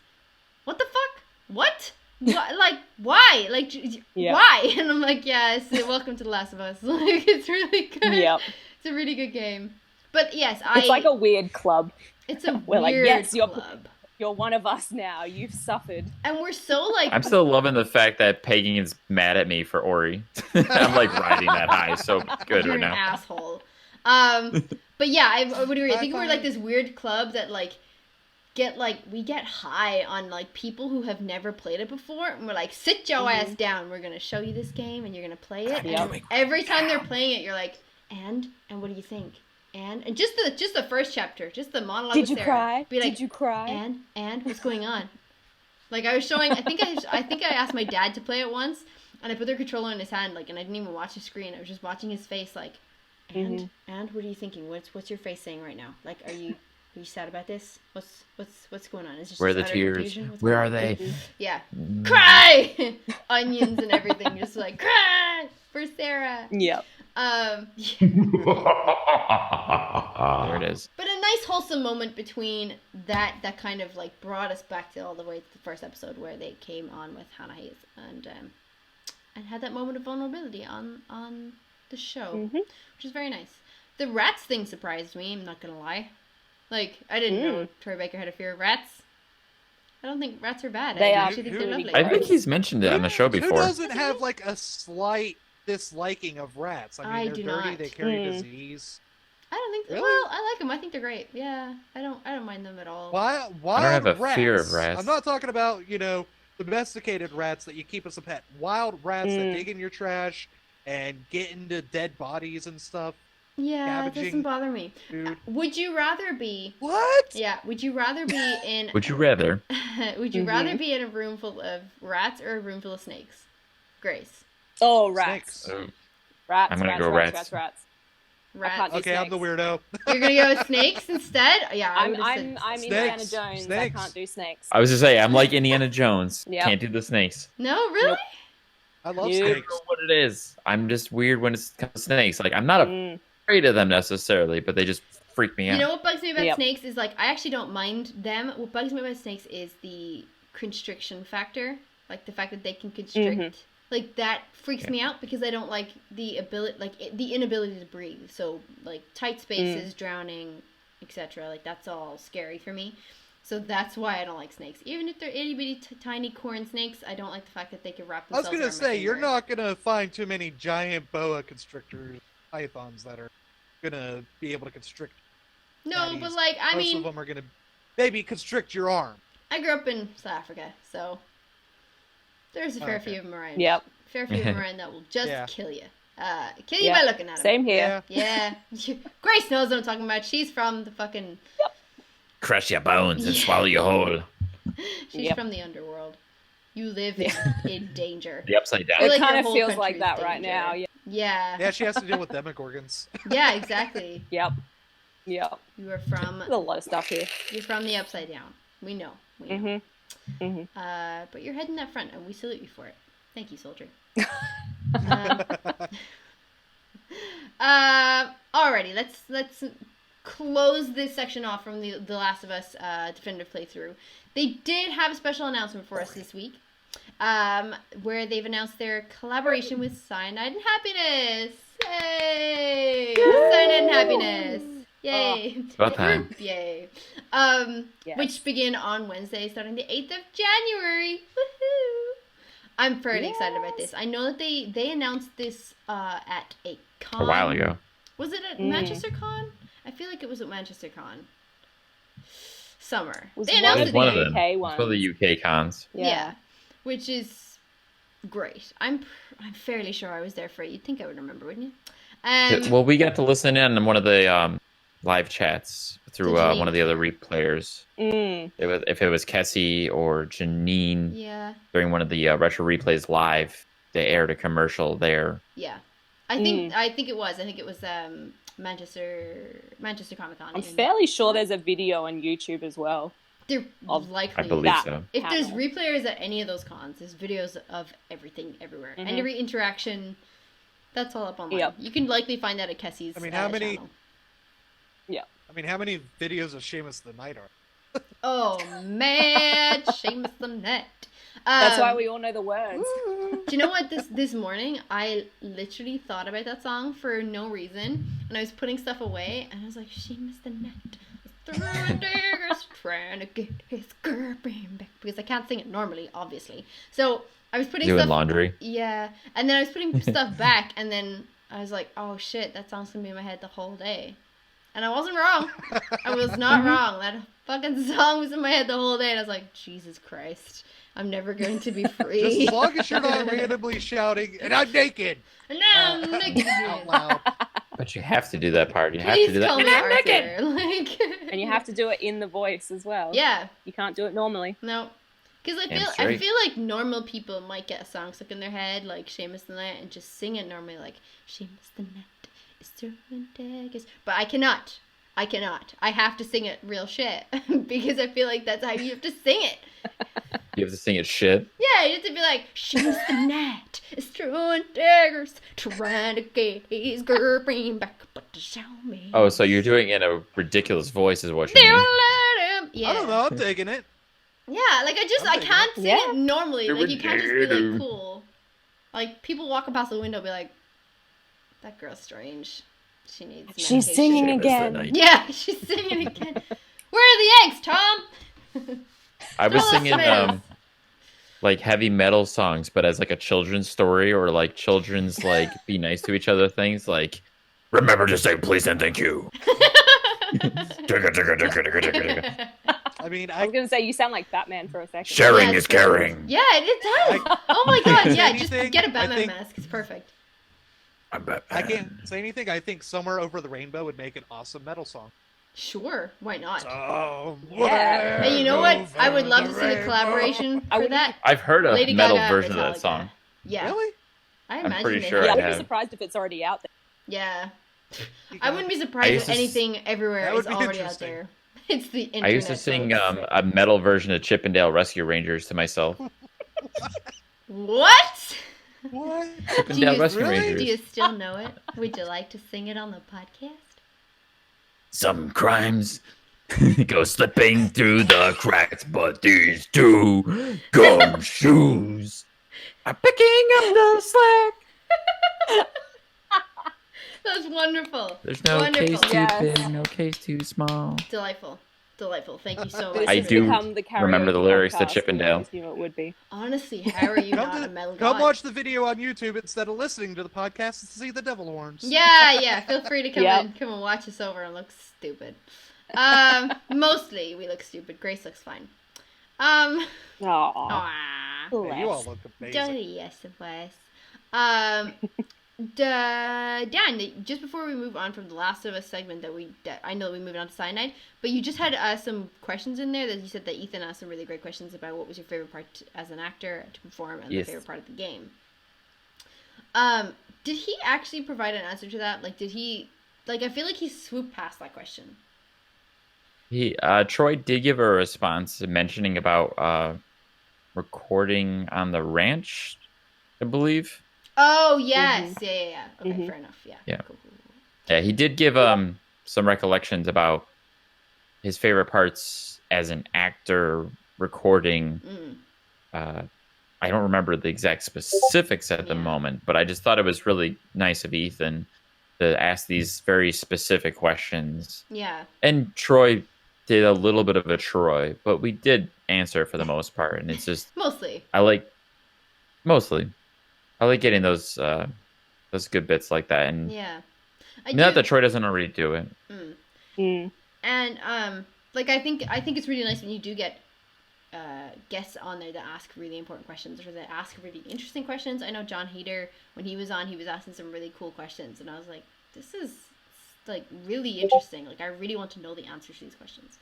Speaker 1: What the fuck? What? What? Like why? Like
Speaker 3: Yeah.
Speaker 1: why?" And I'm like, "Yes, welcome to The Last of Us." Like it's really good.
Speaker 3: Yep.
Speaker 1: It's a really good game. But yes,
Speaker 3: It's like a weird club.
Speaker 1: it's a
Speaker 3: We're like,
Speaker 1: weird
Speaker 3: yes, you're-
Speaker 1: club.
Speaker 3: You're one of us now. You've suffered.
Speaker 1: And we're so like
Speaker 2: I'm still loving the fact that Pagan is mad at me for Ori. I'm like riding that high so good
Speaker 1: you're
Speaker 2: right
Speaker 1: an
Speaker 2: now.
Speaker 1: asshole. But yeah, I would agree. I think
Speaker 4: High
Speaker 1: we're like
Speaker 4: five.
Speaker 1: this weird club that like we get high on like people who have never played it before, and we're like, sit your ass down. We're gonna show you this game, and you're gonna play it.
Speaker 3: Yep.
Speaker 1: And every time they're playing it, you're like, and what do you think? And just the first chapter, just the monologue.
Speaker 3: Did
Speaker 1: with
Speaker 3: you
Speaker 1: Sarah.
Speaker 3: cry?
Speaker 1: Be like,
Speaker 3: Did you cry?
Speaker 1: and what's going on? Like I was showing. I think I asked my dad to play it once, and I put the controller in his hand, like, and I didn't even watch the screen. I was just watching his face, like, and what are you thinking? What's your face saying right now? Like, are you sad about this? What's going on? Is it just
Speaker 2: Where are the
Speaker 1: utter
Speaker 2: tears?
Speaker 1: confusion? What's
Speaker 2: Where
Speaker 1: going
Speaker 2: are
Speaker 1: on?
Speaker 2: they?
Speaker 1: Yeah, cry, onions and everything, just like cry for Sarah.
Speaker 3: Yep.
Speaker 2: There it is.
Speaker 1: But a nice wholesome moment between that kind of like brought us back to all the way to the first episode where they came on with Hannah Hayes and had that moment of vulnerability on the show, which is very nice. The rats thing surprised me. I'm not gonna lie. Like I didn't know Troy Baker had a fear of rats. I don't think rats are bad.
Speaker 3: They
Speaker 1: I
Speaker 3: are
Speaker 1: actually think they're
Speaker 3: really
Speaker 1: lovely.
Speaker 2: I think he's mentioned it on the show
Speaker 4: Who
Speaker 2: before.
Speaker 4: doesn't have like a slight disliking of rats? I mean,
Speaker 1: I
Speaker 4: they're
Speaker 1: do
Speaker 4: dirty.
Speaker 1: not.
Speaker 4: They carry disease.
Speaker 1: I don't think.
Speaker 4: Really?
Speaker 1: Well, I like them. I think they're great. Yeah, I don't mind them at all.
Speaker 4: Wild
Speaker 2: I don't have a
Speaker 4: rats.
Speaker 2: fear of rats.
Speaker 4: I'm not talking about domesticated rats that you keep as a pet. Wild rats that dig in your trash and get into dead bodies and stuff.
Speaker 1: Yeah, it doesn't bother me.
Speaker 4: Dude.
Speaker 1: Would you rather be?
Speaker 4: What?
Speaker 1: Yeah. Would you rather be in?
Speaker 2: Would you rather?
Speaker 1: Would you rather be in a room full of rats or a room full of snakes? Grace.
Speaker 3: Oh, rats.
Speaker 4: Snakes.
Speaker 3: Rats.
Speaker 2: I'm gonna
Speaker 3: rats,
Speaker 2: go
Speaker 3: rats.
Speaker 2: rats.
Speaker 3: Rats.
Speaker 1: Rats.
Speaker 3: I can't do
Speaker 4: Okay, I'm the
Speaker 3: snakes.
Speaker 4: weirdo.
Speaker 1: You're gonna go with snakes instead? Yeah,
Speaker 3: I'm
Speaker 4: Snakes.
Speaker 3: Indiana Jones. I
Speaker 4: Snakes.
Speaker 3: can't do snakes.
Speaker 2: I was to say I'm like Indiana Jones.
Speaker 3: Yep.
Speaker 2: Can't do the snakes.
Speaker 1: No, really?
Speaker 3: Nope.
Speaker 4: I love
Speaker 3: You-
Speaker 2: I don't
Speaker 4: snakes.
Speaker 2: know what it is. I'm just weird when it comes to snakes. Like I'm not afraid of them necessarily, but they just freak me out.
Speaker 1: You know what bugs me about
Speaker 3: Yep.
Speaker 1: snakes is like I actually don't mind them. What bugs me about snakes is the constriction factor, like the fact that they can constrict. Like that freaks me out because I don't like the ability, the inability to breathe. So like tight spaces, drowning, etc. Like that's all scary for me. So that's why I don't like snakes. Even if they're itty bitty tiny corn snakes, I don't like the fact that they can wrap
Speaker 4: I was
Speaker 1: themselves.
Speaker 4: gonna
Speaker 1: around my
Speaker 4: say you're
Speaker 1: finger.
Speaker 4: not gonna find too many giant boa constrictors, pythons that are gonna be able to constrict.
Speaker 1: No,
Speaker 4: Daddies.
Speaker 1: but like I
Speaker 4: Most
Speaker 1: mean,
Speaker 4: of them are gonna maybe constrict your arm.
Speaker 1: I grew up in South Africa, so there's a fair
Speaker 4: Okay.
Speaker 1: few of them around.
Speaker 3: Yep.
Speaker 1: Fair few of them around that will just
Speaker 4: Yeah.
Speaker 1: kill you. Kill you
Speaker 3: Yep.
Speaker 1: by looking at them.
Speaker 3: Same here.
Speaker 1: Yeah. Grace knows what I'm talking about. She's from the fucking.
Speaker 2: Crush your bones and
Speaker 1: Yeah.
Speaker 2: swallow your whole.
Speaker 1: She's
Speaker 3: Yep.
Speaker 1: from the underworld. You live in danger.
Speaker 2: The upside down.
Speaker 1: feel
Speaker 3: It
Speaker 1: like
Speaker 3: kind
Speaker 1: your
Speaker 3: of
Speaker 1: whole
Speaker 3: feels like
Speaker 1: country's
Speaker 3: that right
Speaker 1: danger.
Speaker 3: now. Yeah.
Speaker 1: Yeah.
Speaker 4: Yeah, she has to deal with demogorgons.
Speaker 1: Yeah, exactly.
Speaker 3: Yep. Yep.
Speaker 1: You are from.
Speaker 3: There's a lot of stuff here.
Speaker 1: You're from the upside down. We know. We know. But you're heading that front, and we salute you for it. Thank you, soldier. Alrighty, let's close this section off from the Last of Us definitive playthrough. They did have a special announcement for us this week, where they've announced their collaboration with Cyanide and Happiness. Yay! Cyanide and Happiness. Yay!
Speaker 2: About time.
Speaker 1: Yay!
Speaker 3: Yes.
Speaker 1: Which begin on Wednesday, starting the 8th of January. Woohoo! I'm fairly excited about this. I know that they announced this at a con.
Speaker 2: A while ago.
Speaker 1: Was it at Manchester Con? I feel like it was at Manchester Con. Summer.
Speaker 3: Was
Speaker 1: They
Speaker 3: one
Speaker 1: announced
Speaker 3: of
Speaker 1: it
Speaker 2: One of
Speaker 1: there.
Speaker 2: them.
Speaker 3: UK
Speaker 2: It's one of the UK cons.
Speaker 1: Yeah. Which is great. I'm fairly sure I was there for it. You'd think I would remember, wouldn't you?
Speaker 2: Well, we got to listen in on one of the live chats through
Speaker 1: Did you?
Speaker 2: one of the other replayers. If it was Kessie or Janine
Speaker 1: Yeah.
Speaker 2: during one of the retro replays live, they aired a commercial there.
Speaker 1: Yeah. I think it was. I think it was Manchester Comic Con.
Speaker 3: I'm fairly sure there's a video on YouTube as well.
Speaker 1: They're
Speaker 3: of-
Speaker 1: likely.
Speaker 2: I believe
Speaker 3: that.
Speaker 2: so.
Speaker 1: If there's
Speaker 3: panel.
Speaker 1: replayers at any of those cons, there's videos of everything everywhere. And every interaction, that's all up online.
Speaker 3: Yep.
Speaker 1: You can likely find that at Kessie's
Speaker 4: I mean, how many-
Speaker 1: channel.
Speaker 4: I mean, how many videos of Seamus the Knight are?
Speaker 1: Oh, man. Seamus the Net.
Speaker 3: That's why we all know the words.
Speaker 1: Do you know what? This morning, I literally thought about that song for no reason. And I was putting stuff away, and I was like, Seamus the Net. Throwing daggers, trying to get his girlfriend back. Because I can't sing it normally, obviously. So I was putting
Speaker 2: Doing
Speaker 1: stuff...
Speaker 2: laundry.
Speaker 1: Yeah. And then I was putting stuff back, and then I was like, oh shit, that song's gonna be in my head the whole day. And I wasn't wrong. I was not wrong. That fucking song was in my head the whole day, and I was like, Jesus Christ. I'm never going to be free.
Speaker 4: Just as long as you're not randomly shouting, and I'm naked
Speaker 1: And now I'm naked
Speaker 4: out
Speaker 1: again.
Speaker 4: loud.
Speaker 2: But you have to do that part. You have
Speaker 1: Please
Speaker 2: to do
Speaker 1: call
Speaker 2: that.
Speaker 1: me
Speaker 2: And I'm naked.
Speaker 1: Arthur. Like,
Speaker 3: And you have to do it in the voice as well.
Speaker 1: yeah.
Speaker 3: You can't do it normally.
Speaker 1: No. Because
Speaker 2: And
Speaker 1: I
Speaker 2: straight.
Speaker 1: feel like normal people might get a song stuck in their head, like Seamus the Net, and just sing it normally, like, Seamus the Net is throwing daggers. But I cannot. I have to sing it real shit. Because I feel like that's how you have to sing it.
Speaker 2: You have to sing it shit.
Speaker 1: Yeah, you have to be like, Seamus the Net is throwing daggers, trying to get his girlfriend back, but to show me.
Speaker 2: Oh, so you're doing it in a ridiculous voice is what you
Speaker 1: They'll
Speaker 2: mean.
Speaker 1: let him. Yeah.
Speaker 4: I don't know. I'm taking it.
Speaker 1: Yeah, like I
Speaker 4: I'm
Speaker 1: can't sing
Speaker 3: Yeah.
Speaker 1: it normally. Like you can't just be like cool. Like people walking past the window, be like, "That girl's strange. She needs medication."
Speaker 3: She's singing
Speaker 2: Seamus the
Speaker 3: again.
Speaker 2: Knight.
Speaker 1: Yeah, she's singing again. Where are the eggs, Tom?
Speaker 2: I was
Speaker 1: Throw
Speaker 2: singing
Speaker 1: tomatoes.
Speaker 2: like heavy metal songs, but as like a children's story or like children's like be nice to each other things. Like remember to say please and thank you.
Speaker 4: I mean,
Speaker 3: I was gonna say you sound like Batman for a second.
Speaker 2: Sharing
Speaker 1: Yeah,
Speaker 2: is caring.
Speaker 1: Yeah, it does. Oh my god, yeah, just
Speaker 4: anything,
Speaker 1: get a Batman
Speaker 4: I think-
Speaker 1: mask. It's perfect.
Speaker 2: I'm Batman.
Speaker 4: I can't say anything. I think Somewhere Over the Rainbow would make an awesome metal song.
Speaker 1: Sure, why not?
Speaker 3: Yeah.
Speaker 1: And you know what? I would love to see the
Speaker 4: Rainbow.
Speaker 1: collaboration for that.
Speaker 2: I've heard a
Speaker 1: Lady
Speaker 2: metal
Speaker 1: Gaga,
Speaker 2: version of that
Speaker 1: Metallica.
Speaker 2: song.
Speaker 1: Yeah,
Speaker 4: Really?
Speaker 1: I
Speaker 2: I'm
Speaker 1: imagine
Speaker 2: pretty
Speaker 1: they
Speaker 2: sure
Speaker 3: Yeah,
Speaker 1: have.
Speaker 3: I wouldn't
Speaker 2: have.
Speaker 3: be surprised if it's already out there.
Speaker 1: Yeah,
Speaker 4: You
Speaker 1: I
Speaker 4: got-
Speaker 1: wouldn't be
Speaker 2: I
Speaker 1: surprised
Speaker 2: used
Speaker 1: if
Speaker 2: to s-
Speaker 1: anything everywhere
Speaker 4: That
Speaker 1: is
Speaker 4: would be
Speaker 1: already out
Speaker 4: interesting.
Speaker 1: there. It's the internet.
Speaker 2: I used to
Speaker 1: so
Speaker 2: sing
Speaker 1: it's-
Speaker 2: a metal version of Chippendale Rescue Rangers to myself.
Speaker 1: What?
Speaker 4: What?
Speaker 2: Chippendale
Speaker 1: you-
Speaker 2: Rescue
Speaker 4: really?
Speaker 1: Do
Speaker 2: Rangers.
Speaker 1: you still know it? Would you like to sing it on the podcast?
Speaker 2: Some crimes go slipping through the cracks, but these two gumshoes are picking up the slack.
Speaker 1: That's wonderful.
Speaker 2: There's no
Speaker 1: Wonderful.
Speaker 2: case too
Speaker 3: Yes.
Speaker 2: big, no case too small.
Speaker 1: Delightful. Thank you so
Speaker 3: This
Speaker 1: much.
Speaker 2: I
Speaker 3: has
Speaker 2: do
Speaker 3: become the
Speaker 2: remember the
Speaker 3: karaoke
Speaker 2: lyrics to
Speaker 3: podcast
Speaker 2: Chippendale.
Speaker 3: we always knew it would be.
Speaker 1: Honestly, how are you not a metal
Speaker 4: Come
Speaker 1: god?
Speaker 4: watch the video on YouTube instead of listening to the podcast to see the devil horns.
Speaker 1: Yeah. Feel free to come
Speaker 3: Yep.
Speaker 1: come and watch us over and look stupid. Mostly we look stupid. Grace looks fine.
Speaker 3: Aww.
Speaker 1: Aww.
Speaker 4: Man, you all
Speaker 3: Bless.
Speaker 4: look amazing.
Speaker 1: Yes, of course. Dan, just before we move on from the Last of Us segment that I know we moved on to Cyanide, but you just had some questions in there that you said that Ethan asked some really great questions about what was your favorite part as an actor to perform and
Speaker 2: Yes.
Speaker 1: the favorite part of the game. Did he actually provide an answer to that? Like, did he, like, I feel like he swooped past that question.
Speaker 2: Troy did give a response mentioning about recording on the ranch, I believe.
Speaker 1: Oh, yes. Yeah. Okay, fair enough. Yeah.
Speaker 2: Yeah.
Speaker 1: Cool.
Speaker 2: Yeah, he did give some recollections about his favorite parts as an actor recording. I don't remember the exact specifics at the moment, but I just thought it was really nice of Ethan to ask these very specific questions.
Speaker 1: Yeah.
Speaker 2: And Troy did a little bit of a Troy, but we did answer for the most part, and it's just
Speaker 1: Mostly.
Speaker 2: I like getting those good bits like that, and
Speaker 1: Yeah.
Speaker 2: not that Troy doesn't already do it.
Speaker 1: And like I think it's really nice when you do get guests on there that ask really important questions or that ask really interesting questions. I know John Hader, when he was on, he was asking some really cool questions, and I was like, this is like really interesting. Like I really want to know the answers to these questions.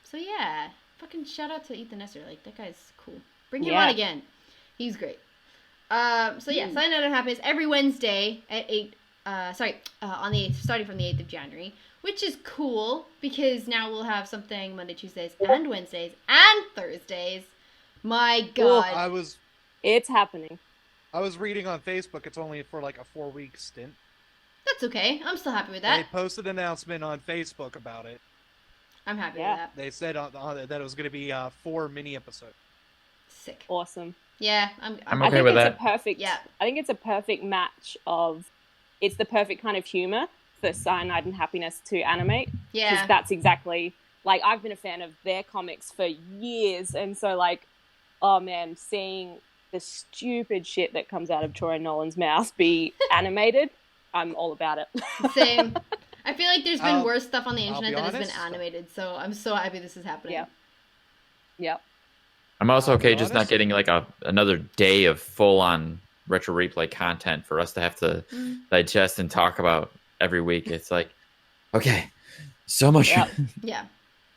Speaker 1: So yeah, fucking shout out to Ethan Nestor. Like that guy's cool. Bring him on again. He's great. So yeah, Sign Out and Happiness every Wednesday at 8. On the 8th, starting from the 8th of January, which is cool because now we'll have something Monday, Tuesdays, and Wednesdays, and Thursdays. My God.
Speaker 3: It's happening.
Speaker 4: I was reading on Facebook, it's only for like a 4-week stint.
Speaker 1: That's okay. I'm still happy with that.
Speaker 4: They posted an announcement on Facebook about it.
Speaker 1: I'm happy with that.
Speaker 4: They said on it that it was going to be 4 mini episodes.
Speaker 1: Sick.
Speaker 3: Awesome.
Speaker 1: Yeah,
Speaker 2: I'm
Speaker 3: I
Speaker 2: okay
Speaker 3: think
Speaker 2: with
Speaker 3: it's
Speaker 2: that.
Speaker 3: a perfect.
Speaker 1: Yeah.
Speaker 3: I think it's a perfect match of. It's the perfect kind of humor for Cyanide and Happiness to animate.
Speaker 1: Yeah.
Speaker 3: Because that's exactly like I've been a fan of their comics for years, and so like, oh man, seeing the stupid shit that comes out of Troy Nolan's mouth be animated, I'm all about it.
Speaker 1: Same. I feel like there's been
Speaker 4: I'll-
Speaker 1: worse stuff on the
Speaker 4: I'll
Speaker 1: internet
Speaker 4: be
Speaker 1: that has
Speaker 4: honest.
Speaker 1: been animated, so I'm so happy this is happening.
Speaker 3: Yeah. Yep.
Speaker 2: I'm also
Speaker 4: I'll be
Speaker 2: okay just not
Speaker 4: honest.
Speaker 2: getting like another day of full on retro replay content for us to have to digest and talk about every week. It's like, okay, so much.
Speaker 3: Yep.
Speaker 1: Yeah.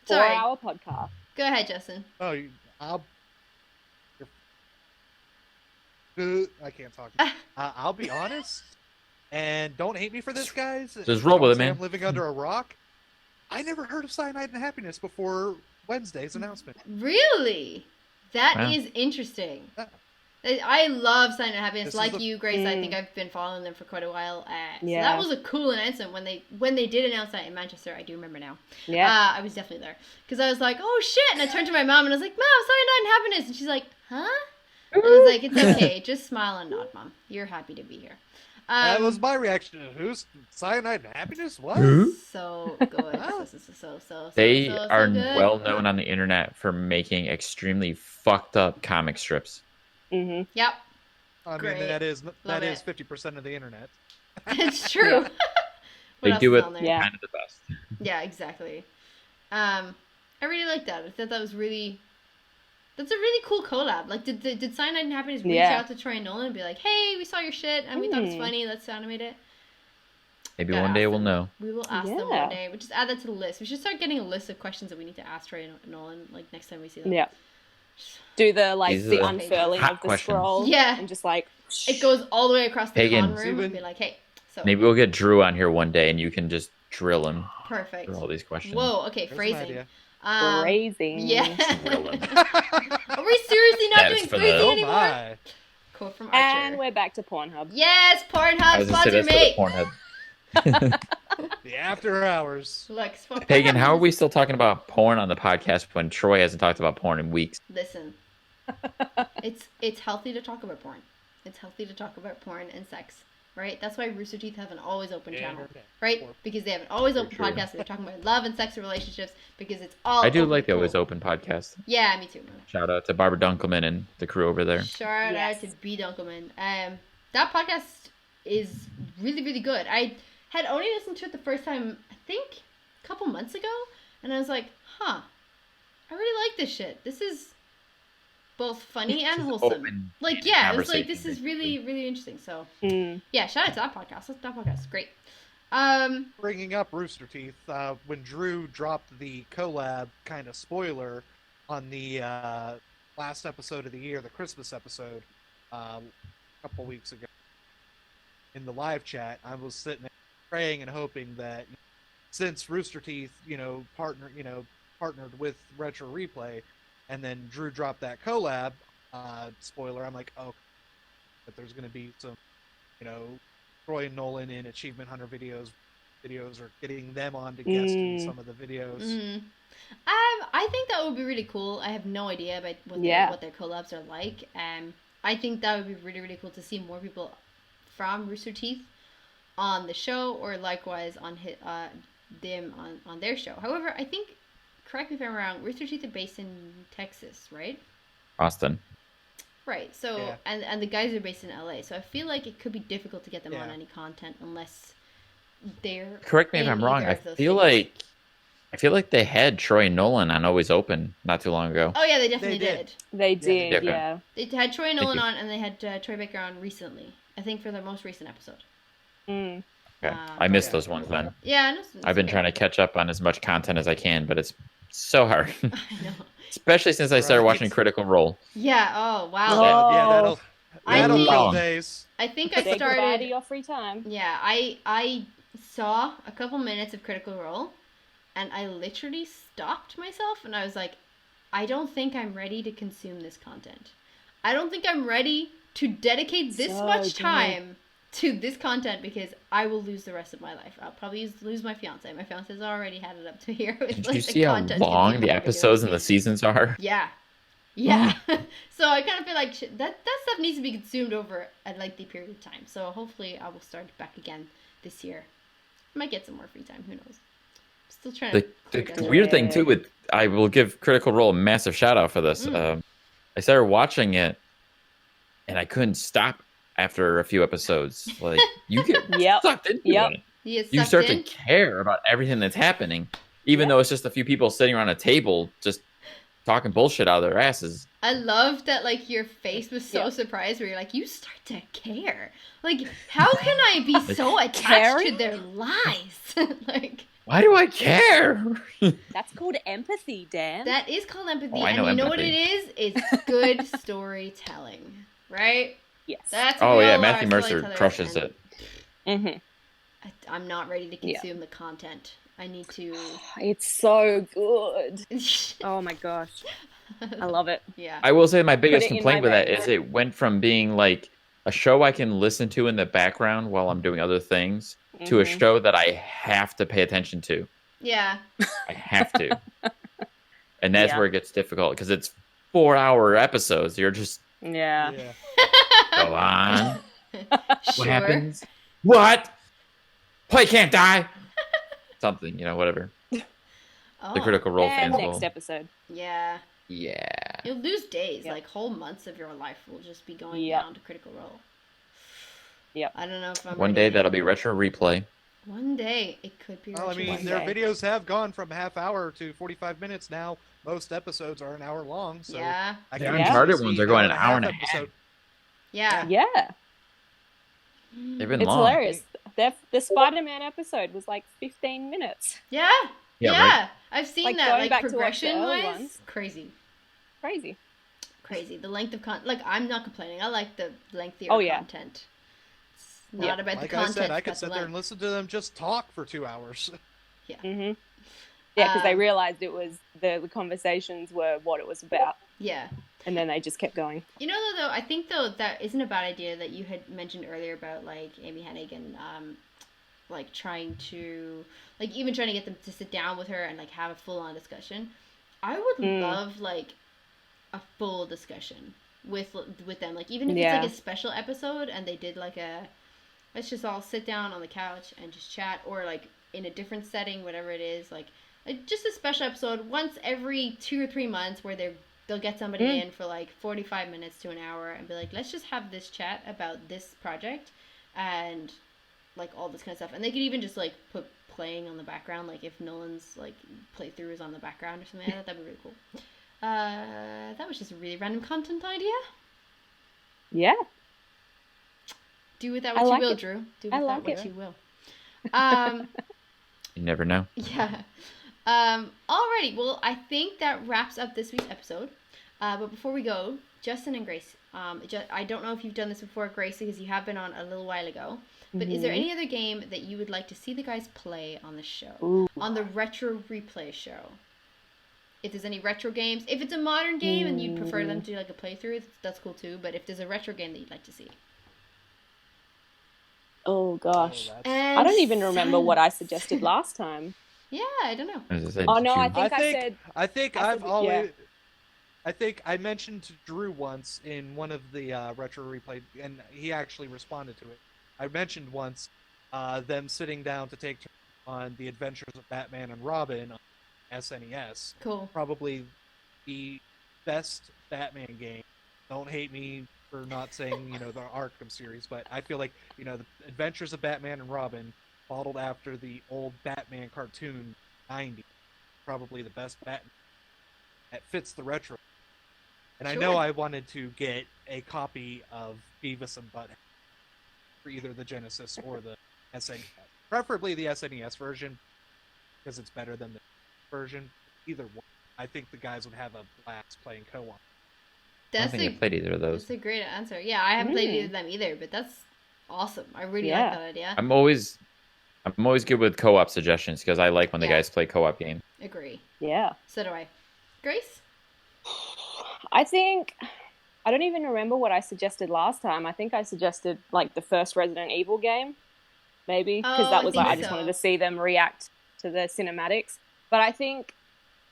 Speaker 1: Sorry.
Speaker 3: 4-hour podcast.
Speaker 1: Go ahead, Justin.
Speaker 4: Oh, I can't talk. I'll be honest, and don't hate me for this, guys.
Speaker 2: Just roll with it,
Speaker 4: Don't say
Speaker 2: man.
Speaker 4: I'm living under a rock. I never heard of Cyanide and Happiness before Wednesday's announcement.
Speaker 1: Really? That is
Speaker 2: Wow.
Speaker 1: interesting.
Speaker 4: Yeah.
Speaker 1: I love Sign and Happiness.
Speaker 4: This is
Speaker 1: Like
Speaker 4: the-
Speaker 1: you, Grace, I think I've been following them for quite a while. So
Speaker 3: Yeah.
Speaker 1: that was a cool announcement when they did announce that in Manchester. I do remember now.
Speaker 3: Yeah.
Speaker 1: I was definitely there because I was like, oh shit, and I turned to my mom and I was like, Mom, Cyanide and Happiness, and she's like, huh? And I was like, it's okay, just smile and nod, Mom. You're happy to be here.
Speaker 4: That was my reaction. Who's Cyanide and Happiness? What?
Speaker 1: So good.
Speaker 2: They are
Speaker 1: good.
Speaker 2: well known on the internet for making extremely fucked up comic strips.
Speaker 3: Mm-hmm.
Speaker 1: Yep.
Speaker 4: I
Speaker 1: Great.
Speaker 4: mean, that is
Speaker 1: Love it.
Speaker 4: 50% of the internet.
Speaker 1: It's true.
Speaker 2: They
Speaker 1: What
Speaker 2: do
Speaker 1: else
Speaker 2: it
Speaker 1: is on there?
Speaker 2: kind of the best.
Speaker 1: Yeah, exactly. I really like that. I thought that was really. That's a really cool collab. Like, did Cyanide and Happiness reach out to Troy and Nolan and be like, "Hey, we saw your shit and we thought it's funny. Let's animate it."
Speaker 2: Maybe one day we'll know.
Speaker 1: We will ask them one day. We'll just add that to the list. We should start getting a list of questions that we need to ask Troy and Nolan, like, next time we see them.
Speaker 3: Yeah. Do the
Speaker 2: These are the
Speaker 3: unfurling
Speaker 2: hot
Speaker 3: of the
Speaker 2: questions.
Speaker 3: scroll.
Speaker 1: Yeah.
Speaker 3: And just like
Speaker 1: It goes all the way across the
Speaker 2: Pagan.
Speaker 1: con room and be like, "Hey." So
Speaker 2: Maybe we'll get Drew on here one day and you can just drill him
Speaker 1: perfect.
Speaker 2: for all these questions.
Speaker 1: Whoa. Okay.
Speaker 4: There's an
Speaker 1: Phrasing.
Speaker 4: idea.
Speaker 3: phrasing.
Speaker 1: Yeah.
Speaker 2: Drill him.
Speaker 1: Are we seriously not
Speaker 2: That's
Speaker 1: doing
Speaker 2: for
Speaker 1: phrasing
Speaker 2: the-
Speaker 4: Oh
Speaker 1: anymore?
Speaker 4: my.
Speaker 1: Quote from Archer.
Speaker 3: And we're back to Pornhub.
Speaker 1: Yes,
Speaker 2: I
Speaker 1: Pornhub
Speaker 2: was gonna say
Speaker 1: sponsor
Speaker 2: that's for
Speaker 1: me.
Speaker 2: the Pornhub.
Speaker 4: The after hours.
Speaker 1: Look,
Speaker 2: Pagan, how are we still talking about porn on the podcast when Troy hasn't talked about porn in weeks?
Speaker 1: Listen, it's healthy to talk about porn. It's healthy to talk about porn and sex, right? That's why Rooster Teeth have an always open channel, right? Because they have an always open
Speaker 2: True.
Speaker 1: podcast. They're talking about love and sex and relationships because it's all.
Speaker 2: I do
Speaker 1: open
Speaker 2: like the
Speaker 1: cool.
Speaker 2: Always Open podcast.
Speaker 1: Yeah, me too.
Speaker 2: Shout out to Barbara Dunkelman and the crew over there.
Speaker 1: Shout out to B Dunkelman. That podcast is really, really good. I had only listened to it the first time, I think, a couple months ago, and I was like, huh, I really like this shit. This is both funny and wholesome.
Speaker 2: Open
Speaker 1: Like, yeah, it was like,
Speaker 2: conversation,
Speaker 1: this is really, really interesting. So,
Speaker 3: Mm.
Speaker 1: yeah, shout out to that podcast. That podcast is great.
Speaker 4: Bringing up Rooster Teeth, when Drew dropped the collab kind of spoiler on the last episode of the year, the Christmas episode, a couple weeks ago, in the live chat, I was sitting there praying and hoping that since Rooster Teeth, partnered with Retro Replay, and then Drew dropped that collab spoiler, I'm like, oh, that there's going to be some, Troy and Nolan in Achievement Hunter videos or getting them on to guest in some of the videos.
Speaker 1: Mm. I think that would be really cool. I have no idea about what their collabs are like. I think that would be really, really cool to see more people from Rooster Teeth on the show, or likewise on them on their show. However, I think, correct me if I'm wrong, Rooster Teeth are based in Texas, right?
Speaker 2: Austin.
Speaker 1: Right. So
Speaker 4: Yeah.
Speaker 1: and the guys are based in LA. So I feel like it could be difficult to get them on any content unless they're.
Speaker 2: Correct me if
Speaker 1: in
Speaker 2: I'm wrong.
Speaker 1: either
Speaker 2: I
Speaker 1: of those
Speaker 2: feel
Speaker 1: things.
Speaker 2: like they had Troy and Nolan on Always Open not too long ago.
Speaker 1: Oh yeah, they definitely
Speaker 4: They did.
Speaker 1: did.
Speaker 3: They did,
Speaker 2: Okay.
Speaker 3: yeah.
Speaker 1: They had Troy
Speaker 2: Thank
Speaker 1: Nolan
Speaker 2: you.
Speaker 1: on, and they had Troy Baker on recently. I think for their most recent episode.
Speaker 3: Mm.
Speaker 2: Okay. I missed those ones then.
Speaker 1: Yeah, I know.
Speaker 2: I've been trying to catch up on as much content as I can, but it's so hard.
Speaker 1: I know.
Speaker 2: Especially since I started
Speaker 4: Right.
Speaker 2: watching Critical Role.
Speaker 1: Yeah. Oh wow.
Speaker 3: Oh.
Speaker 4: That'll
Speaker 1: think-
Speaker 4: come days.
Speaker 1: I think I
Speaker 3: Say goodbye to
Speaker 1: started.
Speaker 3: your free time.
Speaker 1: Yeah, I saw a couple minutes of Critical Role, and I literally stopped myself, and I was like, I don't think I'm ready to consume this content. I don't think I'm ready to dedicate this
Speaker 3: So
Speaker 1: much
Speaker 3: good.
Speaker 1: time to this content because I will lose the rest of my life. I'll probably lose my fiance. My fiance's already had it up to here with
Speaker 2: Did
Speaker 1: like
Speaker 2: you
Speaker 1: the
Speaker 2: see how
Speaker 1: content
Speaker 2: long
Speaker 1: consuming
Speaker 2: the
Speaker 1: we're doing.
Speaker 2: episodes and the seasons are?
Speaker 1: Yeah. Yeah. So I kind of feel like that stuff needs to be consumed over a lengthy period of time. So hopefully I will start back again this year. I might get some more free time. Who knows? Still trying to.
Speaker 2: The
Speaker 1: clear down
Speaker 2: weird thing too with I will give Critical Role a massive shout out for this. I started watching it, and I couldn't stop after a few episodes. Like you get
Speaker 3: Yep.
Speaker 2: sucked into
Speaker 3: Yep.
Speaker 2: it.
Speaker 1: He is
Speaker 2: You
Speaker 1: sucked
Speaker 2: start
Speaker 1: in.
Speaker 2: to care about everything that's happening, even though it's just a few people sitting around a table just talking bullshit out of their asses.
Speaker 1: I love that, like, your face was so
Speaker 3: Yeah.
Speaker 1: surprised where you're like, you start to care. Like, how can I be so attached to
Speaker 3: Caring?
Speaker 1: their lives? Like,
Speaker 2: Why do I care?
Speaker 3: That's called empathy, Dan.
Speaker 1: that is called empathy.
Speaker 2: Oh, I
Speaker 1: and
Speaker 2: know
Speaker 1: you know what
Speaker 2: empathy.
Speaker 1: it is? It's good storytelling, right?
Speaker 3: Yes.
Speaker 1: That's what
Speaker 2: Oh
Speaker 1: we
Speaker 2: yeah,
Speaker 1: all
Speaker 2: Matthew
Speaker 1: are,
Speaker 2: Mercer
Speaker 1: storytellers,
Speaker 2: crushes
Speaker 1: and
Speaker 2: it.
Speaker 3: Mm-hmm.
Speaker 1: I'm not ready to
Speaker 3: Yeah.
Speaker 1: consume the content. I need to.
Speaker 3: It's so good. Oh my gosh. I love it.
Speaker 1: Yeah.
Speaker 2: I will say my biggest
Speaker 3: it in
Speaker 2: complaint
Speaker 3: my
Speaker 2: with that
Speaker 3: bag.
Speaker 2: is it went from being like a show I can listen to in the background while I'm doing other things to a
Speaker 3: Mhm.
Speaker 2: show that I have to pay attention to.
Speaker 1: Yeah.
Speaker 2: I have to. And that's
Speaker 3: Yeah.
Speaker 2: where it gets difficult because it's 4-hour episodes. You're just
Speaker 3: Yeah.
Speaker 4: Yeah.
Speaker 2: go on.
Speaker 1: Sure.
Speaker 2: What happens? What? Play can't die. Something, whatever.
Speaker 1: Oh.
Speaker 2: The Critical Role
Speaker 3: And
Speaker 2: fans
Speaker 3: next
Speaker 2: will.
Speaker 3: episode.
Speaker 1: Yeah.
Speaker 2: Yeah.
Speaker 1: You'll lose days.
Speaker 3: Yep.
Speaker 1: Like whole months of your life will just be going
Speaker 3: Yep.
Speaker 1: down to Critical Role.
Speaker 3: Yep.
Speaker 1: I don't know if I'm
Speaker 2: One
Speaker 1: ready.
Speaker 2: day that'll be retro replay.
Speaker 1: One day it could be.
Speaker 4: Well, I
Speaker 1: retro
Speaker 4: mean,
Speaker 3: One
Speaker 4: their
Speaker 3: day.
Speaker 4: videos have gone from half hour to 45 minutes now. Most episodes are an hour long, so
Speaker 1: Yeah.
Speaker 4: I
Speaker 2: The
Speaker 4: can
Speaker 2: Uncharted
Speaker 4: easily
Speaker 2: ones
Speaker 4: see
Speaker 2: are going
Speaker 4: an
Speaker 2: an hour and a
Speaker 4: episode.
Speaker 1: Yeah.
Speaker 3: Yeah.
Speaker 2: They've been
Speaker 3: It's
Speaker 2: long.
Speaker 3: hilarious. The Spider-Man episode was like 15 minutes.
Speaker 1: Yeah.
Speaker 2: Yeah,
Speaker 1: Yeah.
Speaker 2: right?
Speaker 1: I've seen
Speaker 3: Like,
Speaker 1: that.
Speaker 3: going
Speaker 1: Like
Speaker 3: back to watch the
Speaker 1: progression
Speaker 3: early
Speaker 1: wise,
Speaker 3: ones.
Speaker 1: crazy.
Speaker 3: Crazy.
Speaker 1: Crazy. The length of like I'm not complaining. I like the lengthier
Speaker 3: Oh, yeah.
Speaker 1: content. It's not about
Speaker 4: Like
Speaker 1: the
Speaker 4: I
Speaker 1: content.
Speaker 4: said, I
Speaker 1: it's
Speaker 4: could
Speaker 1: about
Speaker 4: sit
Speaker 1: the
Speaker 4: there and
Speaker 1: length.
Speaker 4: listen to them just talk for 2 hours.
Speaker 3: Mm-hmm. Yeah, because they
Speaker 1: Um,
Speaker 3: realized it was the conversations were what it was about,
Speaker 1: Yeah.
Speaker 3: and then they just kept going.
Speaker 1: You know, though, I think that isn't a bad idea that you had mentioned earlier about like Amy Hennig and like trying to even trying to get them to sit down with her and like have a full on discussion. I would love like a full discussion with them, like even if it's like a special episode and they did like let's just all sit down on the couch and just chat, or like in a different setting, whatever it is, like just a special episode once every 2 or 3 months where they'll get somebody in for like 45 minutes to an hour and be like, let's just have this chat about this project and like all this kind of stuff. And they could even just like put playing on the background, like if Nolan's like playthrough is on the background or something like that. That'd be really cool. That was just a really random content idea.
Speaker 3: Yeah.
Speaker 1: Do with that
Speaker 3: I
Speaker 1: what
Speaker 3: like
Speaker 1: you will,
Speaker 3: it.
Speaker 1: Drew. Do with
Speaker 3: I
Speaker 1: that
Speaker 3: like
Speaker 1: what
Speaker 3: it.
Speaker 1: you will.
Speaker 2: You never know.
Speaker 1: Yeah. Alrighty. Well, I think that wraps up this week's episode. But before we go, Justin and Grace, I don't know if you've done this before, Grace, because you have been on a little while ago. But is there any other game that you would like to see the guys play on the show?
Speaker 3: Ooh.
Speaker 1: On the Retro Replay show? If there's any retro games. If it's a modern game and you'd prefer them to do like a playthrough, that's cool too. But if there's a retro game that you'd like to see.
Speaker 3: Oh gosh.
Speaker 1: And
Speaker 3: I don't even remember what I suggested last time.
Speaker 1: Yeah, I don't know.
Speaker 2: As I said,
Speaker 3: Oh no, I
Speaker 2: you-
Speaker 3: think I said
Speaker 4: I think
Speaker 3: I
Speaker 4: I've
Speaker 3: said-
Speaker 4: always. I think I mentioned to Drew once in one of the retro replay, and he actually responded to it. I mentioned once them sitting down to take turns on the Adventures of Batman and Robin on SNES.
Speaker 1: Cool.
Speaker 4: Probably the best Batman game. Don't hate me for not saying the Arkham series, but I feel like the Adventures of Batman and Robin, modeled after the old Batman cartoon '90s, probably the best Batman. That fits the retro. And I know
Speaker 1: Sure.
Speaker 4: I wanted to get a copy of Beavis and Butthead for either the Genesis or the SNES. Preferably the SNES version, because it's better than the version. Either one. I think the guys would have a blast playing co-op.
Speaker 2: I don't
Speaker 1: That's
Speaker 2: think I played either of those.
Speaker 1: That's a great answer. Yeah, I haven't played either of them either, but that's awesome. I really like
Speaker 3: Yeah.
Speaker 1: that idea.
Speaker 2: I'm always good with co-op suggestions because I like when the
Speaker 1: Yeah.
Speaker 2: guys play co-op games.
Speaker 1: Agree.
Speaker 3: yeah.
Speaker 1: So do I. Grace?
Speaker 3: I think I don't even remember what I suggested last time. I think I suggested like the first Resident Evil game, maybe, because
Speaker 1: Oh,
Speaker 3: that
Speaker 1: I
Speaker 3: was
Speaker 1: think
Speaker 3: like I just
Speaker 1: so.
Speaker 3: wanted to see them react to the cinematics. But I think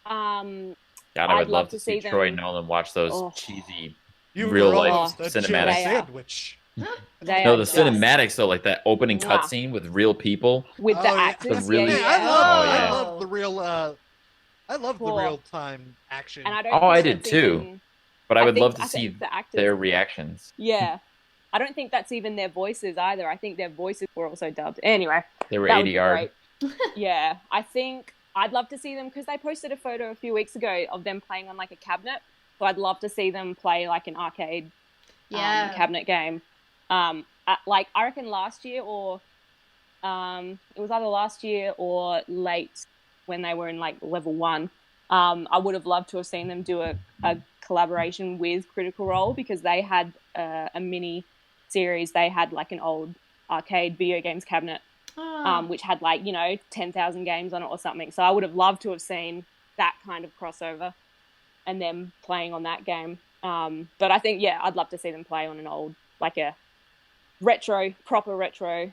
Speaker 2: God, I
Speaker 3: I'd
Speaker 2: would
Speaker 3: love
Speaker 2: love
Speaker 3: to
Speaker 2: to see
Speaker 3: see
Speaker 2: Troy
Speaker 3: them-
Speaker 2: Nolan watch those
Speaker 3: Oh.
Speaker 2: cheesy.
Speaker 4: You
Speaker 2: Real
Speaker 4: were
Speaker 2: life
Speaker 4: almost a
Speaker 2: cinematics.
Speaker 4: jam
Speaker 3: They are.
Speaker 4: sandwich.
Speaker 3: they
Speaker 2: No,
Speaker 3: are
Speaker 2: the
Speaker 3: just-
Speaker 2: cinematics though, like that opening
Speaker 3: Mwah.
Speaker 2: cutscene with real people.
Speaker 3: with the
Speaker 4: Oh, yeah.
Speaker 3: actors,
Speaker 2: The really-
Speaker 3: yeah,
Speaker 4: Man,
Speaker 3: yeah.
Speaker 2: yeah.
Speaker 4: I love the real. I love the
Speaker 3: Cool.
Speaker 4: real time action.
Speaker 3: And I don't.
Speaker 2: Oh, I
Speaker 3: think
Speaker 2: did
Speaker 3: that's
Speaker 2: too.
Speaker 3: even-
Speaker 2: But I would
Speaker 3: think-
Speaker 2: love to
Speaker 3: I
Speaker 2: see
Speaker 3: think the actors,
Speaker 2: their reactions.
Speaker 3: Yeah, I don't think that's even their voices either. I think their voices were also dubbed. Anyway,
Speaker 2: They were
Speaker 3: that would be
Speaker 2: ADR.
Speaker 3: great. Yeah, I think I'd love to see them because they posted a photo a few weeks ago of them playing on like a cabinet. So I'd love to see them play like an arcade
Speaker 1: Yeah.
Speaker 3: cabinet game. Like I reckon last year or it was either last year or late when they were in like level 1. I would have loved to have seen them do a collaboration with Critical Role because they had a mini series. They had like an old arcade video games cabinet,
Speaker 1: Oh.
Speaker 3: which had like 10,000 games on it or something. So I would have loved to have seen that kind of crossover and them playing on that game. But I think I'd love to see them play on an old like a proper retro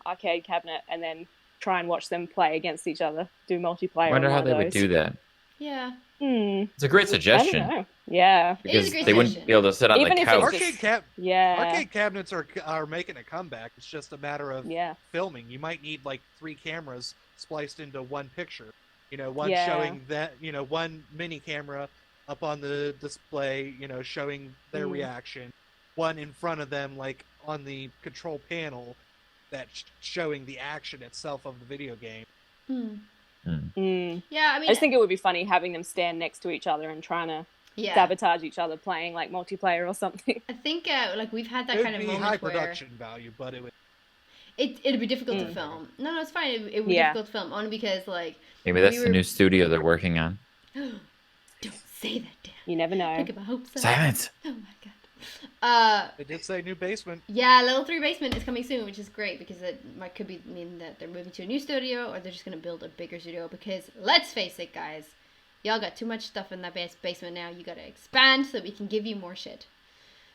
Speaker 3: arcade cabinet, and then try and watch them play against each other, do multiplayer.
Speaker 2: I wonder
Speaker 3: on
Speaker 2: how
Speaker 3: one
Speaker 2: they
Speaker 3: of
Speaker 2: would
Speaker 3: those.
Speaker 2: do that.
Speaker 1: Yeah.
Speaker 2: It's a great
Speaker 3: I don't
Speaker 2: suggestion
Speaker 3: know. Yeah.
Speaker 1: It is
Speaker 2: because
Speaker 1: a great
Speaker 2: they wouldn't
Speaker 1: suggestion.
Speaker 2: be able to sit on
Speaker 3: Even
Speaker 2: the
Speaker 3: if it's
Speaker 2: couch.
Speaker 3: just- Yeah.
Speaker 4: Arcade cabinets are making a comeback. It's just a matter of
Speaker 3: Yeah.
Speaker 4: filming. You might need like 3 cameras spliced into one picture. One
Speaker 3: Yeah.
Speaker 4: showing that, one mini camera up on the display, showing their reaction. One in front of them, like on the control panel, that's showing the action itself of the video game.
Speaker 1: Yeah, I mean,
Speaker 3: I just think it would be funny having them stand next to each other and trying to sabotage each other playing like multiplayer or something.
Speaker 1: I think like we've had that
Speaker 4: It
Speaker 1: kind
Speaker 4: would
Speaker 1: of
Speaker 4: be
Speaker 1: moment
Speaker 4: high
Speaker 1: where
Speaker 4: production value, but it would.
Speaker 1: it'd be difficult to film. No, it's fine. It would be difficult to film only because like
Speaker 2: Maybe that's the new studio they're working on.
Speaker 1: Don't say that, Dan.
Speaker 3: You never know.
Speaker 1: Pick up my hopes up.
Speaker 2: Silence.
Speaker 1: Oh my god.
Speaker 4: They did say new basement.
Speaker 1: Yeah, Level 3 basement is coming soon, which is great because it could mean that they're moving to a new studio or they're just gonna build a bigger studio. Because let's face it, guys, y'all got too much stuff in that basement now. You gotta expand so that we can give you more shit,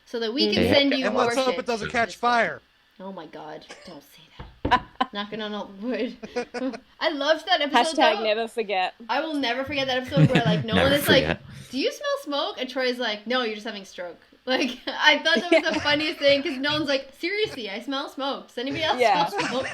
Speaker 1: so that we can send you
Speaker 4: And
Speaker 1: more
Speaker 4: let's
Speaker 1: shit.
Speaker 4: hope it doesn't catch fire.
Speaker 1: Oh my god, don't say that. Knocking on all the wood. I loved that episode.
Speaker 3: Hashtag never forget.
Speaker 1: I will never forget that episode where like Nolan is
Speaker 2: forget.
Speaker 1: like, "Do you smell smoke?" And Troy's like, "No, you're just having stroke." Like I thought that was the funniest thing because Nolan's like, "Seriously, I smell smoke. Does anybody else smell smoke?"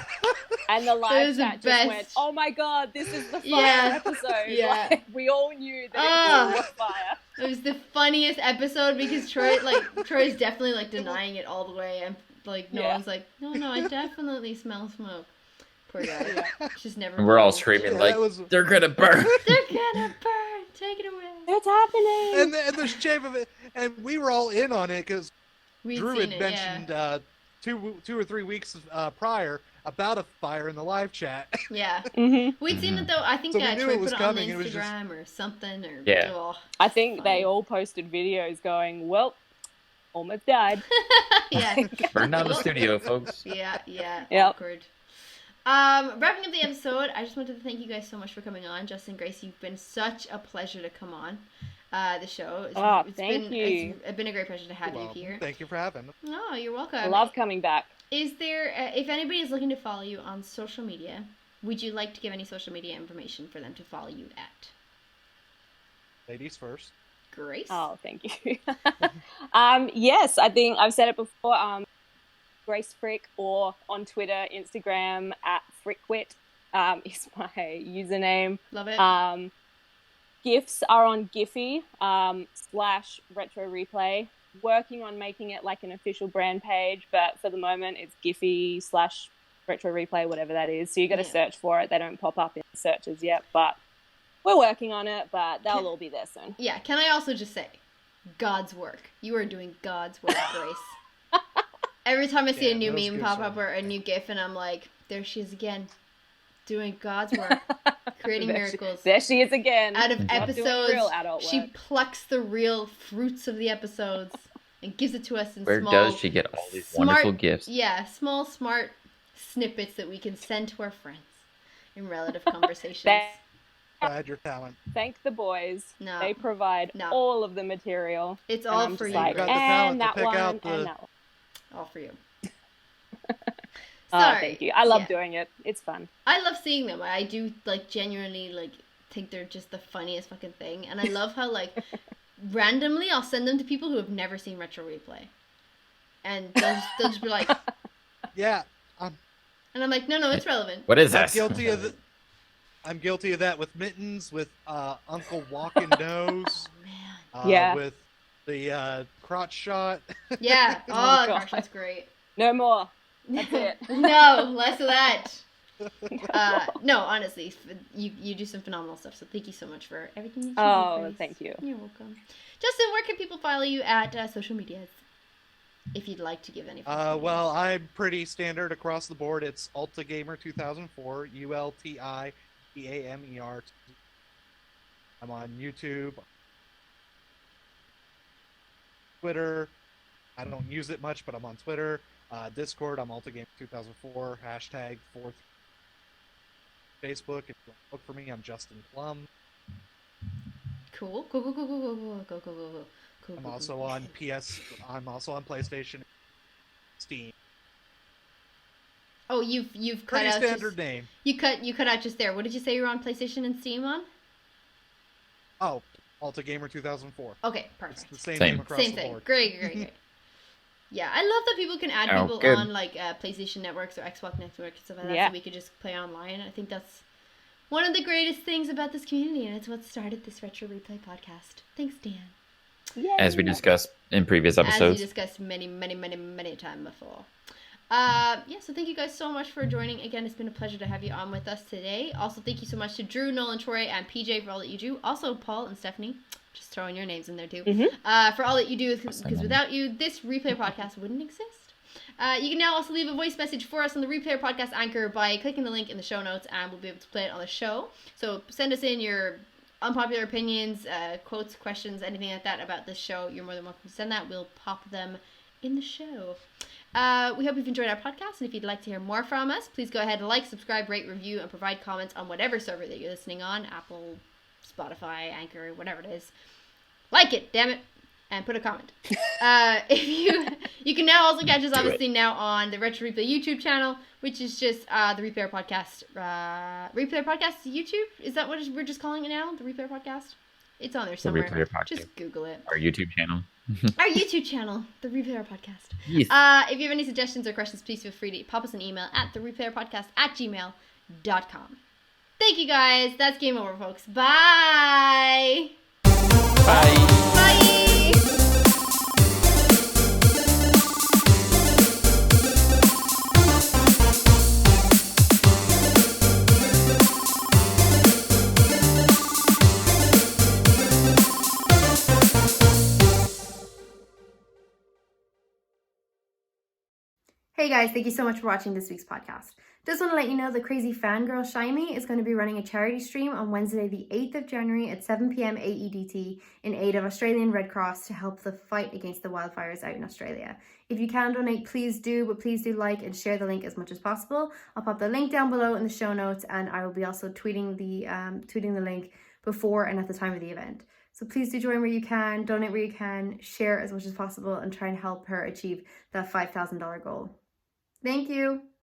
Speaker 3: And the live
Speaker 1: was the
Speaker 3: chat just
Speaker 1: best.
Speaker 3: went, "Oh my god, this is the fire
Speaker 1: Yeah.
Speaker 3: episode."
Speaker 1: Yeah.
Speaker 3: Like, we all knew that it was fire.
Speaker 1: It was the funniest episode because Troy's definitely like denying it all the way, and like Nolan's like, "No, I definitely smell smoke." Poor guy. Just never.
Speaker 2: And we're all
Speaker 1: moved.
Speaker 2: screaming
Speaker 4: Yeah,
Speaker 2: like, they're gonna burn.
Speaker 1: They're gonna burn. Take it away.
Speaker 3: It's happening.
Speaker 4: And the shape of it, and we were all in on it because
Speaker 1: We'd
Speaker 4: Drew
Speaker 1: seen
Speaker 4: had
Speaker 1: it,
Speaker 4: mentioned 2 or 3 weeks prior about a fire in the live chat.
Speaker 1: Yeah.
Speaker 3: Mm-hmm.
Speaker 1: We'd seen it though. I think
Speaker 4: So we knew
Speaker 1: Troy
Speaker 4: it was
Speaker 1: put it on
Speaker 4: coming, it was just-
Speaker 1: Instagram or something. Or
Speaker 2: Yeah.
Speaker 1: oh,
Speaker 3: I think
Speaker 1: funny.
Speaker 3: they all posted videos going, "Well, almost died."
Speaker 1: Yeah.
Speaker 2: Burn down the studio, folks.
Speaker 1: Yeah.
Speaker 3: Yep.
Speaker 1: Awkward. Wrapping up the episode, I just wanted to thank you guys so much for coming on. Justin, Grace, you've been such a pleasure to come on the show.
Speaker 3: Thank you.
Speaker 1: It's been a great pleasure to have you here.
Speaker 4: Thank you for having.
Speaker 1: Oh, you're welcome.
Speaker 3: I love coming back.
Speaker 1: Is there, if anybody is looking to follow you on social media, would you like to give any social media information for them to follow you at?
Speaker 4: Ladies first.
Speaker 1: Grace?
Speaker 3: Oh, thank you. Yes, I think I've said it before. Grace Frick, or on Twitter, Instagram at Frickwit is my username.
Speaker 1: Love it.
Speaker 3: GIFs are on Giphy / Retro Replay. Working on making it like an official brand page, but for the moment it's Giphy / Retro Replay, whatever that is. So you got to search for it. They don't pop up in searches yet, but we're working on it. But they'll all be there soon.
Speaker 1: Yeah. Can I also just say, God's work. You are doing God's work, Grace. Every time I see a new
Speaker 4: those
Speaker 1: meme
Speaker 4: GIFs
Speaker 1: pop
Speaker 4: are-
Speaker 1: up or a new GIF, and I'm like, there she is again, doing God's work, creating miracles.
Speaker 3: There she is again.
Speaker 1: Out of
Speaker 3: Not doing
Speaker 1: episodes,
Speaker 3: real adult
Speaker 1: she
Speaker 3: work.
Speaker 1: plucks the real fruits of the episodes and gives it to us in
Speaker 2: Where
Speaker 1: small.
Speaker 2: does she get all these wonderful gifts?
Speaker 1: Yeah, small, smart snippets that we can send to our friends in relative conversations.
Speaker 4: Glad your talent.
Speaker 3: Thank the boys.
Speaker 1: No.
Speaker 3: They provide
Speaker 1: No.
Speaker 3: all of the material.
Speaker 1: It's
Speaker 3: And
Speaker 1: all
Speaker 3: I'm
Speaker 1: for
Speaker 3: just
Speaker 1: you.
Speaker 3: like,
Speaker 4: got the talent
Speaker 3: and
Speaker 4: to
Speaker 3: that
Speaker 4: pick
Speaker 3: one,
Speaker 4: out the-
Speaker 3: and that one.
Speaker 1: All for you.
Speaker 3: Oh,
Speaker 1: Sorry.
Speaker 3: thank you. I love
Speaker 1: Yeah.
Speaker 3: doing it. It's fun.
Speaker 1: I love seeing them. I do like genuinely like think they're just the funniest fucking thing, and I love how like randomly I'll send them to people who have never seen Retro Replay, and they'll just be like,
Speaker 4: Yeah,
Speaker 1: and I'm like, no, it's relevant.
Speaker 2: What is
Speaker 4: I'm
Speaker 2: this?
Speaker 4: guilty of I'm guilty of that with Mittens, with Uncle Walking Nose,
Speaker 1: Man.
Speaker 3: Yeah.
Speaker 4: with the crotch shot.
Speaker 1: Yeah. Oh,
Speaker 3: God.
Speaker 1: gosh, that's great.
Speaker 3: No more. That's it.
Speaker 1: No, less of that. No, honestly, you do some phenomenal stuff. So thank you so much for everything that you do.
Speaker 3: Oh,
Speaker 1: Grace.
Speaker 3: thank you.
Speaker 1: You're welcome. Justin, where can people follow you at social media? If you'd like to give any.
Speaker 4: Well, I'm pretty standard across the board. It's AltaGamer 2004, ULTIGAMER. I'm on YouTube, Twitter. I don't use it much, but I'm on Twitter. Discord, I'm AltaGamer 2004, hashtag 4th. Facebook, if you want to look for me, I'm Justin Plum.
Speaker 1: Cool.
Speaker 4: I'm also on PS. I'm also on PlayStation, Steam.
Speaker 1: Oh, you've cut
Speaker 4: Pretty
Speaker 1: out
Speaker 4: standard
Speaker 1: just,
Speaker 4: name.
Speaker 1: you cut out just there. What did you say you were on PlayStation and Steam on?
Speaker 4: Oh, Alta Gamer 2004.
Speaker 1: Okay, perfect.
Speaker 4: It's the same
Speaker 2: Same.
Speaker 4: name across
Speaker 1: Same
Speaker 4: the
Speaker 1: thing.
Speaker 4: board.
Speaker 1: Great. Yeah, I love that people can add people
Speaker 2: good.
Speaker 1: on like PlayStation networks or Xbox networks and stuff like that,
Speaker 3: Yeah.
Speaker 1: so we could just play online. I think that's one of the greatest things about this community, and it's what started this Retro Replay podcast. Thanks, Dan.
Speaker 3: Yay.
Speaker 2: As we discussed in previous
Speaker 1: As
Speaker 2: episodes.
Speaker 1: we discussed many a time before. So thank you guys so much for joining. Again, it's been a pleasure to have you on with us today. Also, thank you so much to Drew, Nolan, Troy, and PJ for all that you do. Also, Paul and Stephanie. Just throwing your names in there too. For all that you do, because without you, this Replayer podcast wouldn't exist. You can now also leave a voice message for us on the Replayer Podcast Anchor by clicking the link in the show notes, and we'll be able to play it on the show. So send us in your unpopular opinions, quotes, questions, anything like that about this show. You're more than welcome to send that. We'll pop them in the show. We hope you've enjoyed our podcast, and if you'd like to hear more from us, please go ahead and like, subscribe, rate, review, and provide comments on whatever server that you're listening on, Apple, Spotify, Anchor, whatever it is. Like it, damn it, and put a comment. If you can now also catch us obviously now on the Retro Replay YouTube channel, which is just the Replayer Podcast. Replayer Podcast YouTube? Is that what we're just calling it now? The Replayer Podcast? It's on there somewhere.
Speaker 2: The Replayer Podcast.
Speaker 1: Just Google it.
Speaker 2: Our YouTube channel.
Speaker 1: Our YouTube channel, the Replayer Podcast.
Speaker 2: Yes.
Speaker 1: If you have any suggestions or questions, please feel free to pop us an email at thereplayerpodcast@gmail.com. Thank you guys. That's game over, folks. Bye.
Speaker 2: Bye.
Speaker 1: Bye. Hey guys, thank you so much for watching this week's podcast. Just want to let you know the crazy fangirl Shyme is going to be running a charity stream on Wednesday the 8th of January at 7 p.m. AEDT in aid of Australian Red Cross to help the fight against the wildfires out in Australia. If you can donate, please do, but please do like and share the link as much as possible. I'll pop the link down below in the show notes, and I will be also tweeting the link before and at the time of the event. So please do join where you can, donate where you can, share as much as possible, and try and help her achieve that $5,000 goal. Thank you.